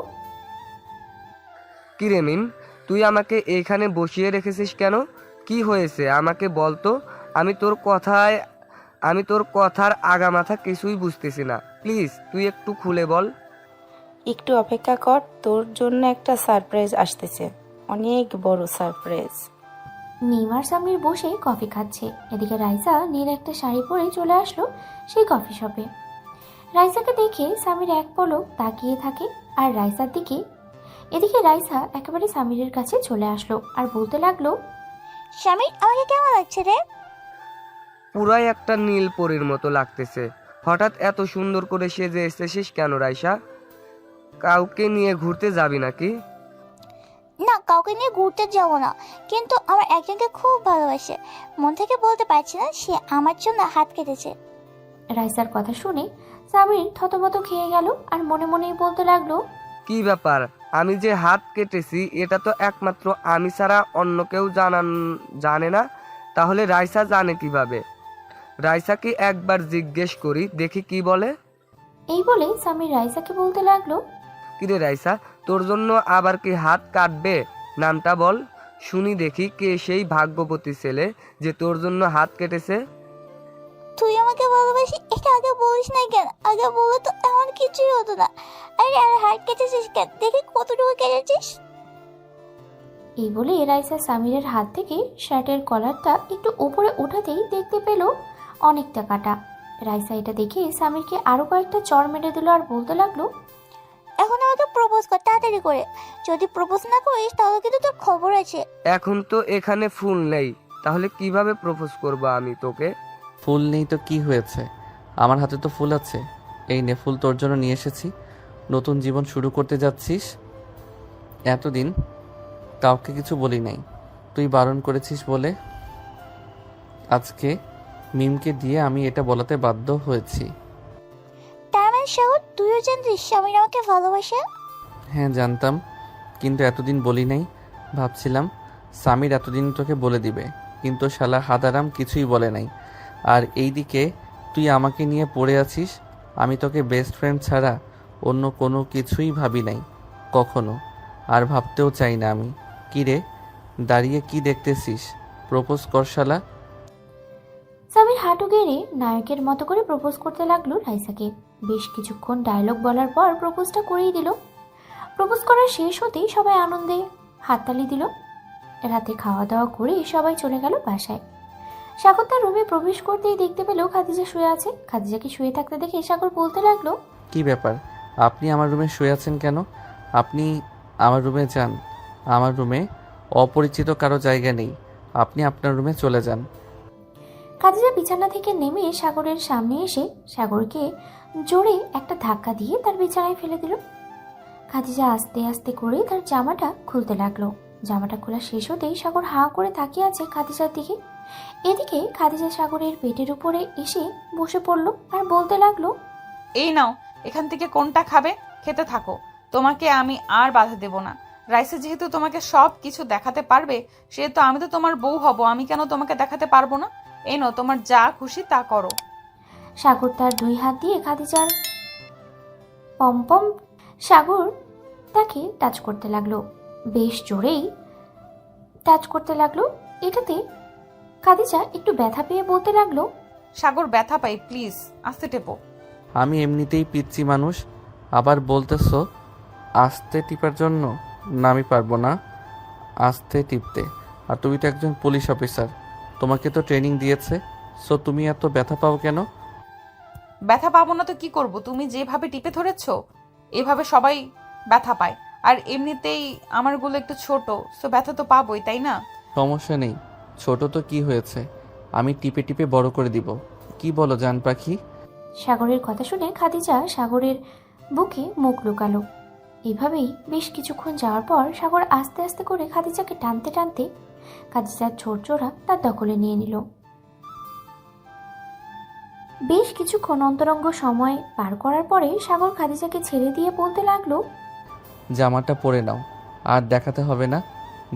কি রে মিম, তুই আমাকে এইখানে বসিয়ে রেখেছিস কেন? কি হয়েছে আমাকে বল তো। আমি তোর কথার আগামাথা কিছুই বুঝতেছি না। প্লিজ তুই একটু খুলে বল। একটু অপেক্ষা কর, তোর জন্য একটা সারপ্রাইজ আসতেছে, অনেক বড় সারপ্রাইজ। মিম আর সামির বসে কফি খাচ্ছে। এদিকে রাইসা নীল একটা শাড়ি পরে চলে আসলো সেই কফি শপে। রাইসাকে দেখে সামির এক পলক তাকিয়ে থাকে আর রাইসার দিকে। এদিকে রাইসা একেবারে সামিরের কাছে চলে আসলো আর বলতে লাগলো, স্বামী আমাকে কেমন লাগছে রে? পুরাই একটা নীল পরীর মতো লাগতেছে। হঠাৎ এত সুন্দর করে সেজে এসেছিস কেন রাইসা? কাউকে নিয়ে ঘুরতে যাবি নাকি? না, কাউকে নিয়ে ঘুরতে যাবো না, কিন্তু আমার একজনকে খুব ভালোবাসে। মন থেকে বলতে পারছি না, সে আমার জন্য হাত কেটেছে। রাইসার কথা শুনে সামির থতমত খেয়ে গেল আর মনে মনেই বলতে লাগলো, কি ব্যাপার? আমি যে হাত কেটেছি এটা তো একমাত্র আমি ছাড়া অন্য কেউ জানে না। তাহলে রাইসা জানে কিভাবে? রাইসাকে একবার জিজ্ঞেস করি, দেখি কি বলে। এই বলে সামির রাইসাকে বলতে লাগলো, কিরে রাইসা, তোর জন্য আবার কি হাত কাটবে? নামটা বল, শুনি দেখি কে সেই ভাগ্যবতী ছেলে যে তোর জন্য হাত কেটেছে। তুই আমাকে ভালোবাসি এটা আগে বলিস না কেন? আগে বলো তো এমন কিছুই হতো না। আরে আরে হাত কেটেছিস কেন? দেখি কতটুকু কেটেছিস। এই বলে রাইসা সামিরের হাত থেকে শার্টের কলারটা একটু উপরে উঠাতেই দেখতে পেল অনেকটা কাটা। রাইসা এটা দেখে সামিরকে আরো কয়েকটা চড় মেরে দিল আর বলতে লাগলো, এখন আমাকে প্রপোজ কর তাড়াতাড়ি করে। যদি প্রপোজ না করিস তাহলে কিন্তু তোর খবর আছে। এখন তো এখানে ফুল নেই, তাহলে কিভাবে প্রপোজ করব আমি তোকে? ফুল নেই তো কি হয়েছে, আমার হাতে তো ফুল আছে। এই নে, ফুল তোর জন্য নিয়ে এসেছি। নতুন জীবন শুরু করতে যাচ্ছিস। এতদিন কাউকে কিছু বলি নাই, তুই বারণ করেছিস বলে আজকে মিমকে দিয়ে আমি এটা বলাতে বাধ্য হয়েছি। তার মানে সাগর, তুইও জানিস স্বামীর আমাকে ভালোবাসে? হ্যাঁ জানতাম, কিন্তু এতদিন বলি নাই। ভাবছিলাম সামির এতদিন তোকে বলে দিবে, কিন্তু শালা হাদারাম কিছুই বলে নাই। আর এইদিকে তুই আমাকে নিয়ে পড়ে আছিস। আমি তোকে বেস্ট ফ্রেন্ড ছাড়া অন্য কোনো কিছুই ভাবি নাই কখনো, আর ভাবতেও চাই না আমি। কি রে, দাঁড়িয়ে কি দেখতেছিস? প্রপোজ কর শালা। সামির হাঁটু গেড়ে নায়কের মতো করে প্রপোজ করতে লাগলো রাইসাকে। বেশ কিছুক্ষণ ডায়লগ বলার পর প্রপোজটা করেই দিল। প্রপোজ করা শেষ হতেই সবাই আনন্দে হাততালি দিল। রাতে খাওয়া দাওয়া করে সবাই চলে গেল বাসায়। সাগর তার রুমে প্রবেশ করতেই দেখতে পেল খাদিজা শুয়ে আছে। খাদিজাকে শুয়ে থাকতে দেখে সাগর বলতে লাগলো, কি ব্যাপার, আপনি আমার রুমে শুয়ে আছেন কেন? আপনি আমার রুমে যান। আমার রুমে অপরিচিত কারো জায়গা নেই, আপনি আপনার রুমে চলে যান। খাদিজা বিছানা থেকে নেমে সাগরের সামনে এসে সাগরকে জোরে একটা ধাক্কা দিয়ে তার বিছানায় ফেলে দিল। খাদিজা আস্তে আস্তে করে তার জামাটা খুলতে লাগলো। জামাটা খোলা শেষ হতেই সাগর হাঁ করে তাকিয়ে আছে খাদিজার দিকে। এদিকে খাদিজা সাগরের পেটের উপরে এসে বসে পড়লো আর বলতে লাগলো, এই নাও, এখান থেকে কোনটা খাবে খেতে থাকো, তোমাকে আমি আর বাধা দেব না। রাইসা যেহেতু তোমাকে সব কিছু দেখাতে পারবে, সেহেতু আমি তো তোমার বউ হব, আমি কেন তোমাকে দেখাতে পারবো না? এই নাও, তোমার যা খুশি তা করো। সাগর তার দুই হাত দিয়ে খাদিজার পম্পম সাগর তাকে টাচ করতে লাগলো, বেশ জোরেই টাচ করতে লাগলো। এটাতে খাদিজা একটু ব্যথা পেয়ে বলতে লাগলো, সাগর ব্যথা পাই, প্লিজ আস্তে টেপো। আমি এমনিতেই পিচ্ছি মানুষ, আবার বলতেছো আস্তে টিপার জন্য? না, আমি পারবো না আস্তে টিপতে। আর তুমি তো একজন পুলিশ অফিসার, তোমাকে তো ট্রেনিং দিয়েছে, সো তুমি এত ব্যথা পাও কেন? ব্যথা পাবো না তো কি করব? তুমি যেভাবে টিপে ধরেছ এভাবে সবাই ব্যথা পায়, আর এমনিতেই আমারগুলো একটু ছোট, সো ব্যথা তো পাবোই, তাই না? সমস্যা নেই, ছোট তো কি হয়েছে, আমি টিপে টিপে বড় করে দিব। কি বলো জান পাখি? সাগরের কথা শুনে খাদিজা সাগরের বুকে মুখ লুকালো। এভাবেই বেশ কিছুক্ষণ যাওয়ার পর সাগর আস্তে আস্তে করে খাদিজাকে টানতে টানতে খাদিজার ছোটজোড়া তার দখলে নিয়ে নিল। বেশ কিছুক্ষণ অন্তরঙ্গ সময় পার করার পরে সাগর খাদিজাকে ছেড়ে দিয়ে বলতে লাগলো, জামাটা পরে নাও, আর দেখাতে হবে না,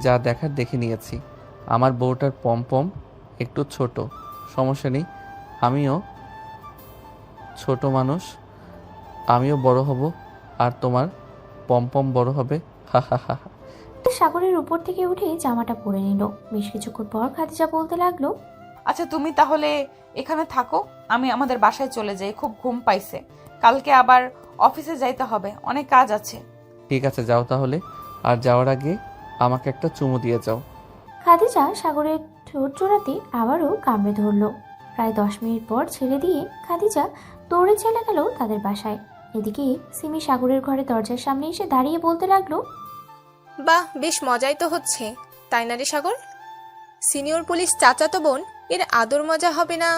যা দেখার দেখে নিয়েছি। আমার বউটার পম একটু ছোট, সমস্যা নেই, আমিও ছোট মানুষ, আমিও বড় হব, আর তোমার পম বড় হবে। হা হা হা। সাগরের উপর থেকে উঠে জামাটা পরে নিল। বেশ কিছুক্ষণ পর খাদিজা বলতে লাগলো, আচ্ছা তুমি তাহলে এখানে থাকো, আমি আমাদের বাসায় চলে যাই, খুব ঘুম পাইছে। কালকে আবার অফিসে যাইতে হবে, অনেক কাজ আছে। ঠিক আছে, যাও তাহলে। আর যাওয়ার আগে আমাকে একটা চুমু দিয়ে যাও। খাদিজা সাগরের ঠোঁট জোড়াতে আবারও কামড়ে ধরল। প্রায় 10 মিনিট পর ছেড়ে দিয়ে খাদিজা দৌড়ে চলে গেল তাদের বাসায়। এদিকে সিমি সাগরের ঘরে দরজার সামনে এসে দাঁড়িয়ে বলতে লাগলো, বাহ, বেশ মজাই তো হচ্ছে, তাই না রে সাগর? সিনিয়র পুলিশ চাচাতো বোন, এর আদর মজা হবে না?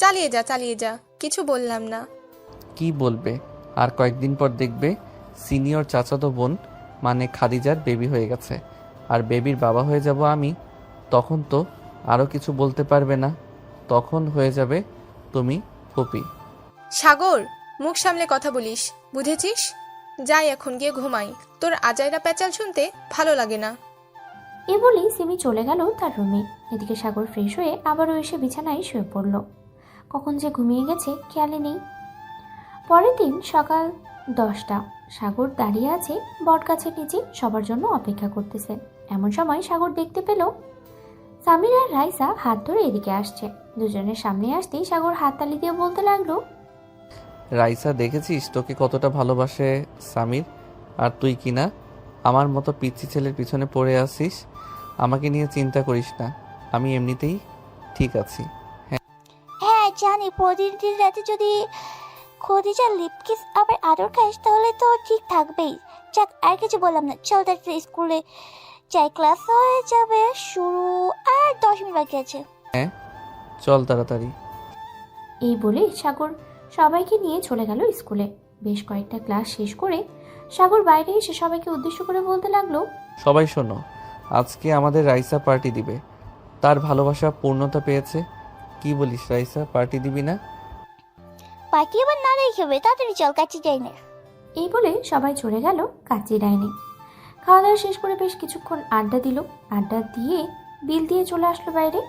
চালিয়ে যা, চালিয়ে যা, কিছু বললাম না। কি বলবে? আর কয়েকদিন পর দেখবে সিনিয়র চাচাতো বোন মানে খাদিজার বেবি হয়ে গেছে, আর বেবির বাবা হয়ে যাব আমি। তখন তো আরও কিছু বলতে পারবে না, তখন হয়ে যাবে তুমি ফুপি। সাগর, মুখ সামলে কথা বলিস, বুঝেছিস? যাই এখন গিয়ে ঘুমাই, তোর আজাইরা প্যাচাল শুনতে ভালো লাগে না। এ বলেই সিমি চলে গেল তার রুমে। এদিকে সাগর ফ্রেশ হয়ে আবারও এসে বিছানায় শুয়ে পড়ল। কখন যে ঘুমিয়ে গেছে খেয়ালে নেই। পরের দিন সকাল 10টা। সাগর দাঁড়িয়ে আছে বটগাছের নিচে, সবার জন্য অপেক্ষা করতেছে। এমন সময় সাগর দেখতে পেল সামির আর রাইসা হাত ধরে এদিকে আসছে। দুজনের সামনে আসতেই সাগর হাততালি দিয়ে বলতে লাগলো, রাইসা, দেখেছিস তোকে কতটা ভালোবাসে সামির, আর তুই কিনা আমার মতো পিচ্ছি ছেলের পিছনে পড়ে আসিস। আমাকে নিয়ে চিন্তা করিস না, আমি এমনিতেই ঠিক আছি। হ্যাঁ জানি, প্রতিদিন রাতে যদি খদিজার লিপকিস আবার আদর খাইস তাহলে তো ঠিক থাকবেই। যাক, আর কিছু বললাম না, চল তাড়াতাড়ি স্কুলে যাই, ক্লাস হয়ে যাবে শুরু, আর 10 মিনিট বাকি আছে। হ্যাঁ চল তাড়াতাড়ি। এই বলে সাগর সবাইকে নিয়ে চলে গেল স্কুলে। বেশ কয়েকটা ক্লাস শেষ করে সাগর বাইরে এসে সবাইকে উদ্দেশ্য করে বলতে লাগলো, সবাই শোনো, আজকে আমাদের রাইসা পার্টি দিবে। তার ভালোবাসা পূর্ণতা পেয়েছে। কি বলিস রাইসা, পার্টি দিবি না? পার্টি আবার না রেখে হবে, তাড়াতাড়ি চল, কাছে যাই না। এই বলে সবাই চলে গেল কাচ্চি ডাইনে। খাওয়া দাওয়া শেষ করে বেশ কিছুক্ষণ আড্ডা দিল। আড্ডা দিয়ে বিল দিয়ে চলে আসলো বাইরে।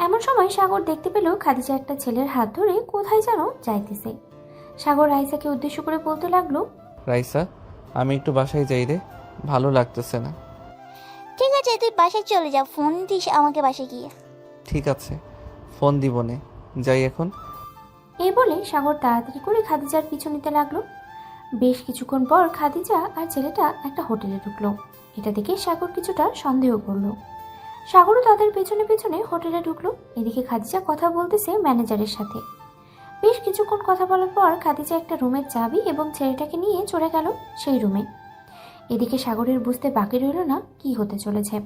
এমন সময় সাগর দেখতে পেল খাদিজা একটা ছেলের হাত ধরে কোথায় যেন যাইতেছে। সাগর রাইসাকে উদ্দেশ্য করে বলতে লাগলো, রাইসা, আমি একটু বাসায় যাই রে, ভালো লাগতেছে না। ঠিক আছে, তুই বাসায় চলে যা, ফোন দিস আমাকে বাসায় গিয়ে। ঠিক আছে, ফোন দিব নে, যাই এখন। এই বলে সাগর তাড়াতাড়ি করে খাদিজার পিছু নিতে লাগলো। বেশ কিছুক্ষণ পর খাদিজা আর ছেলেটা একটা হোটেলে ঢুকলো। এটা দেখে সাগর কিছুটা সন্দেহ করলো। সাগরও তাদের পেছনে পেছনে হোটেলে ঢুকলো। এদিকে খাদিজা কথা বলতেছে ম্যানেজারের সাথে। বেশ কিছুক্ষণ কথা বলার পর খাদিজা একটা রুমের চাবি এবং ছেলেটাকে নিয়ে চলে গেল সেই রুমে। এদিকে সাগরের বুঝতে বাকি রইল না কি হতে চলেছে।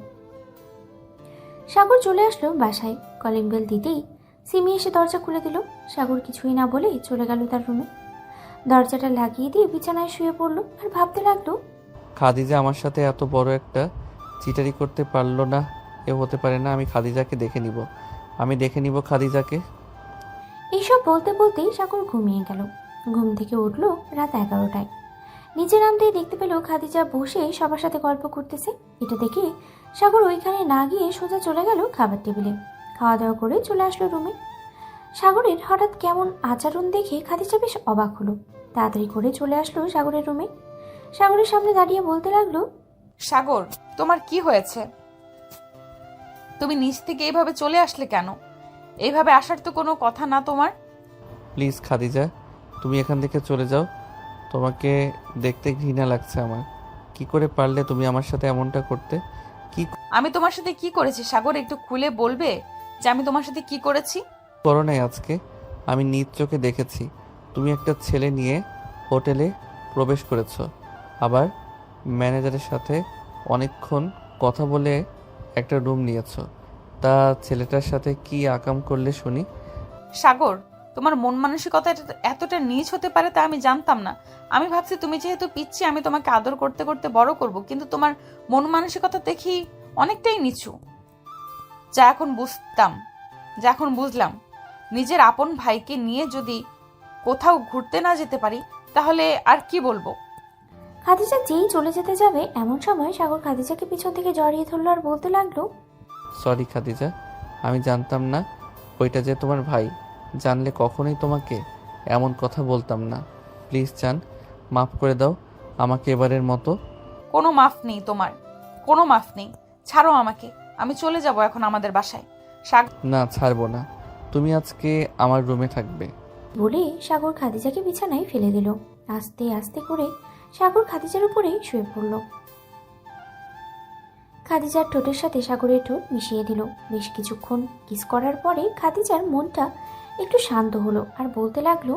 সাগর চলে আসলো বাসায়। কলিং বেল দিতেই সিমি এসে দরজা খুলে দিল। সাগর কিছুই না বলে চলে গেল তার রুমে। দরজাটা লাগিয়ে দিয়ে বিছানায় শুয়ে পড়লো আর ভাবতে লাগলো, খাদিজা আমার সাথে এত বড় একটা চিটারি করতে পারলো না, এ হতে পারে না। আমি খাদিজাকে দেখে নিব খাদিজাকে। এইসব বলতে বলতেই সাগর ঘুমিয়ে গেল। ঘুম থেকে উঠলো রাত 11টায়। নিচে নামতেই দেখতে পেল খাদিজা বসে সবার সাথে গল্প করতেছে। এটা দেখে সাগর ওইখানে না গিয়ে সোজা চলে গেল খাবার টেবিলে। খাওয়া দাওয়া করে চলে আসলো রুমে। সাগরের হঠাৎ কেমন আচরণ দেখে খাদিজা বেশ অবাক হলো। তাড়াতাড়ি করে চলে আসলো সাগরের রুমে। সাগরের সামনে দাঁড়িয়ে বলতে লাগলো, সাগর, তোমার কি হয়েছে? তুমি নিচ থেকে এইভাবে চলে আসলে কেন? এইভাবে আসার তো কোনো কথা না তোমার। প্লিজ খাদিজা, তুমি এখান থেকে চলে যাও। তোমাকে দেখতে ঘৃণা লাগছে আমার। কি করে পারলে তুমি আমার সাথে এমনটা করতে? আমি তোমার সাথে কি করেছি সাগর, একটু খুলে বলবে যে আমি তোমার সাথে কি করেছি? করো নাই আজকে, আমি নিজ চোখে দেখেছি। তুমি একটা ছেলে নিয়ে হোটেলে প্রবেশ করেছো, আবার ম্যানেজারের সাথে অনেকক্ষণ কথা বলে একটা রুম নিয়েছো। তা ছেলেটার সাথে কি আকাম করলে শুনি? সাগর, তোমার মন মানসিকতা এতটা নীচ হতে পারে তা আমি জানতাম না। আমি ভাবছি তুমি যেহেতু পিচ্ছি আমি তোমাকে আদর করতে করতে বড় করব, কিন্তু তোমার মন মানসিকতা দেখি অনেকটাই নিচু। যা এখন বুঝলাম, নিজের আপন ভাইকে নিয়ে যদি কোথাও ঘুরতে না যেতে পারি তাহলে আর কি বলবো। খাদিজা যেই চলে যেতে যাবে এমন সময় সাগর খাদিজাকে পিছন থেকে জড়িয়ে ধরলো আর বলতে লাগলো, সরি খাদিজা, আমি জানতাম না ওইটা যে তোমার ভাই। জানলে কখনোই তোমাকে এমন কথা বলতাম না। প্লিজ জান, মাফ করে দাও আমাকে এবারের মতো। কোনো মাফ নেই তোমার। কোনো মাফ নেই। ছাড়ো আমাকে, আমি চলে যাব এখন আমাদের বাসায়। না, ছাড়বো না। তুমি আজকে আমার রুমে থাকবে। বলে সাগর খাদিজাকে বিছানায় ফেলে দিল। আস্তে আস্তে করে সাগর খাদিজার উপরে শুয়ে পড়ল। খাদিজার ঠোঁটের সাথে সাগরের ঠোঁট মিশিয়ে দিল। বেশ কিছুক্ষণ কিস করার পরে খাদিজার মনটা একটু শান্ত হলো আর বলতে লাগলো,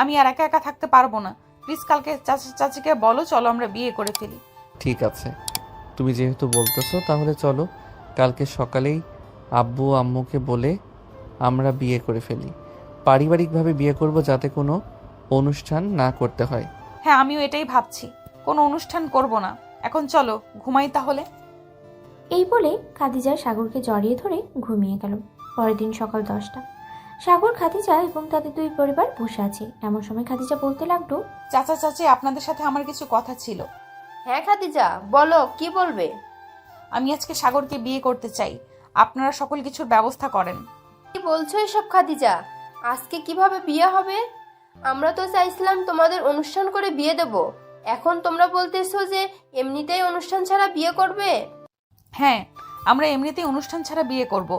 আমি আর একা একা থাকতে পারবো না। প্লিজ কালকে চাচিকে বলো, চলো আমরা বিয়ে করে ফেলি। ঠিক আছে, তুমি যেহেতু বলতেছো তাহলে চলো কালকে সকালেই আব্বু আম্মুকে বলে আমরা বিয়ে করে ফেলি। পারিবারিকভাবে বিয়ে করব, যাতে কোনো অনুষ্ঠান না করতে হয়। হ্যাঁ, আমিও এটাই ভাবছি, কোনো অনুষ্ঠান করব না। এখন চলো ঘুমাই তাহলে। এই বলে খাদিজা সাগরকে জড়িয়ে ধরে ঘুমিয়ে গেল। পরের দিন সকাল 10টা। সাগর, খাদিজা এবং তাদের দুই পরিবার বসে আছে। এমন সময় খাদিজা বলতে লাগলো, চাচা চাচি, আপনাদের সাথে আমার কিছু কথা ছিল। হ্যাঁ খাদিজা, বলো কি বলবে? আমি আজকে সাগরকে বিয়ে করতে চাই, আপনারা সকল কিছুর ব্যবস্থা করেন। কি বলছো এসব খাদিজা? আজকে কিভাবে বিয়ে হবে? আমরা তো চাইছিলাম তোমাদের অনুষ্ঠান করে বিয়ে দেব। এখন তোমরা বলতেছো যে এমনিতেই অনুষ্ঠান ছাড়া বিয়ে করবে? হ্যাঁ, আমরা এমনিতেই অনুষ্ঠান ছাড়া বিয়ে করব।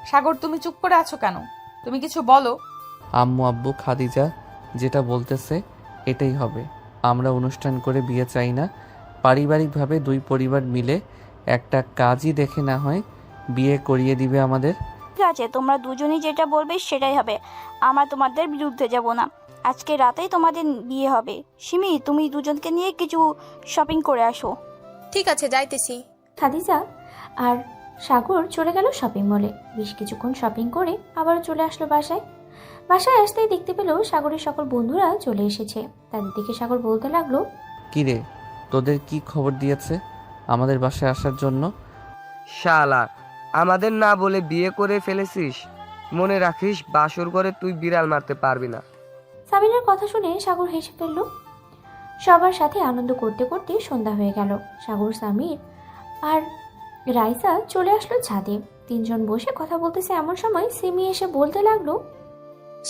সাগর, তুমি চুপ করে আছো কেন? তুমি কিছু বলো। আম্মু আব্বু খাদিজা যেটা বলতেছে এটাই হবে। আমরা অনুষ্ঠান করে বিয়ে চাই না। পারিবারিকভাবে দুই পরিবার মিলে একটা কাজই দেখে না হয় বিয়ে করিয়ে দিবে আমাদের। ঠিক আছে, তোমরা দুজনেই যেটা বলবে সেটাই হবে। আমরা তোমাদের বিরুদ্ধে যাব না। আজকে রাতেই তোমাদের বিয়ে হবে। সিমি, তুমি দুজনকে নিয়ে কিছু শপিং করে আসো। ঠিক আছে, যাইতেছি। খাদিজা আর সাগর চলে গেল শপিং মলে। বেশ কিছুক্ষণ শপিং করে আবারও চলে আসলো বাসায়। বাসায় আসতেই দেখতে পেল সাগরের সকল বন্ধুরা চলে এসেছে। তাদের দিকে সাগর বলতে লাগলো, কি রে, তোদের কি খবর দিয়েছে আমাদের বাসায় আসার জন্য? শালা, আমাদের না বলে বিয়ে করে ফেলেছিস। মনে রাখিস, বাসর করে তুই বিড়াল মারতে পারবি না। সামিনার কথা শুনে সাগর হেসে ফেলল। সবার সাথে আনন্দ করতে করতে সন্ধ্যা হয়ে গেল। সাগর, সামির আর রাইসা চলে আসলো ছাদে। তিনজন বসে কথা বলতেছে। এমন সময় সিমি এসে বলতে লাগলো,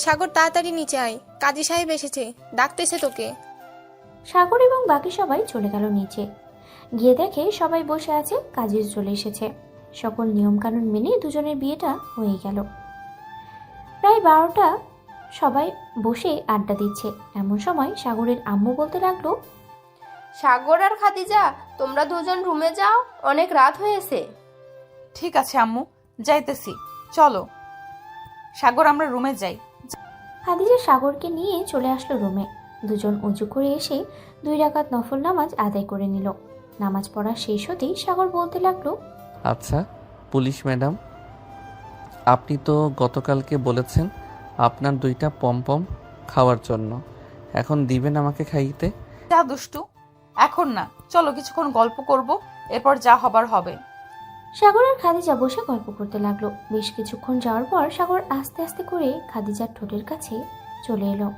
সাগর তাড়াতাড়ি নিচে আয়, কাজী সাহেব এসেছে, ডাকতেছে তোকে। সাগর এবং বাকি সবাই চলে গেল নিচে। গিয়ে দেখে সবাই বসে আছে, কাজী চলে এসেছে। সকল নিয়মকানুন মেনে দুজনের বিয়েটা হয়ে গেল। প্রায় 12টা, সবাই বসে আড্ডা দিচ্ছে। এমন সময় সাগরের আম্মু বলতে লাগলো, সাগর আর খাদিজা, তোমরা দুজন রুমে যাও, অনেক রাত হয়েছে। ঠিক আছে আম্মু, যাইতেছি, চলো। সাগর, আমরা রুমে যাই। খাদিজা সাগরকে নিয়ে চলে আসলো রুমে। দুজন উঁচু করে এসে 2 রাকাত নফল নামাজ আদায় করে নিল। নামাজ পড়া শেষ হতেই সাগর বলতে লাগলো, আচ্ছা পুলিশ ম্যাডাম, আপনি তো গতকালকে বলেছেন আপনার 2টা পমপম খাওয়ার জন্য। এখন দিবেন আমাকে খাইতে? যা দুষ্টু, এখন না, চলো কিছুক্ষণ গল্প করব, এরপর যা হবার হবে। সাগর আর খাদিজা বসে গল্প করতে লাগলো। বেশ কিছুক্ষণ যাওয়ার পর সাগর আস্তে আস্তে করে খাদিজার ঠোঁটের কাছে চলে এলো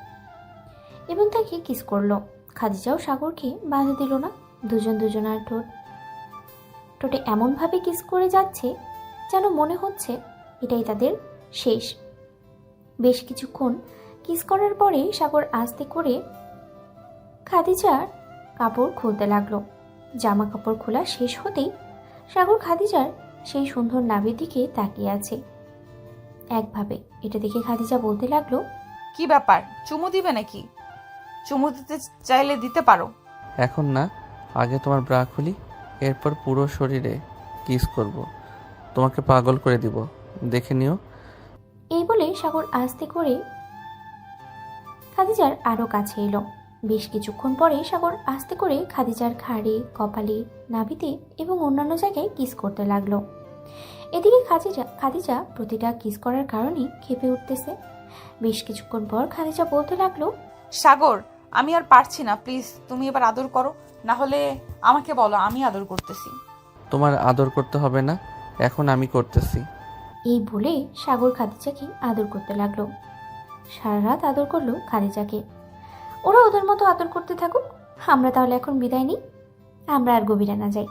এবং তাকে কিস করলো। খাদিজাও সাগরকে বাধা দিল না। দুজন দুজনার ঠোঁটে এমনভাবে কিস করে যাচ্ছে যেন মনে হচ্ছে এটাই তাদের শেষ। বেশ কিছুক্ষণ কিস করার পরে সাগর আস্তে করে খাদিজার কাপড় খুলতে লাগলো। জামা কাপড় খোলা শেষ হতেই সাগর খাদিজার সেই সুন্দর নাভির দিকে তাকিয়ে আছে একভাবে। এটা দেখে খাদিজা বলতে লাগলো, কি ব্যাপার, চুমু দিবে নাকি? চুমু দিতে চাইলে দিতে পারো। এখন না, আগে তোমার ব্রা খুলি, এরপর পুরো শরীরে কিস করব। তোমাকে পাগল করে দিব, দেখে নিও। এই বলে সাগর আস্তে করে খাদিজার আরো কাছে এলো। বেশ কিছুক্ষণ পরে সাগর আস্তে করে খাদিজার ঘাড়ে, কপালে, নাভিতে এবং অন্যান্য জায়গায় কিস করতে লাগলো। এদিকে খাদিজা প্রতিটা কিস করার কারণে ক্ষেপে উঠতেছে। বেশ কিছুক্ষণ পর খাদিজা বলতে লাগলো, সাগর, আমি আর পারছি না, প্লিজ তুমি এবার আদর করো, না হলে আমাকে বলো, আমি আদর করতেছি। তোমার আদর করতে হবে না, এখন আমি করতেছি। এই বলে সাগর খাদিজাকে আদর করতে লাগলো। সারা রাত আদর করলো খাদিজাকে। ওরা ওদের মতো আদর করতে থাকুক, আমরা তাহলে এখন বিদায় নিই। আমরা আর গভীরে না যাই।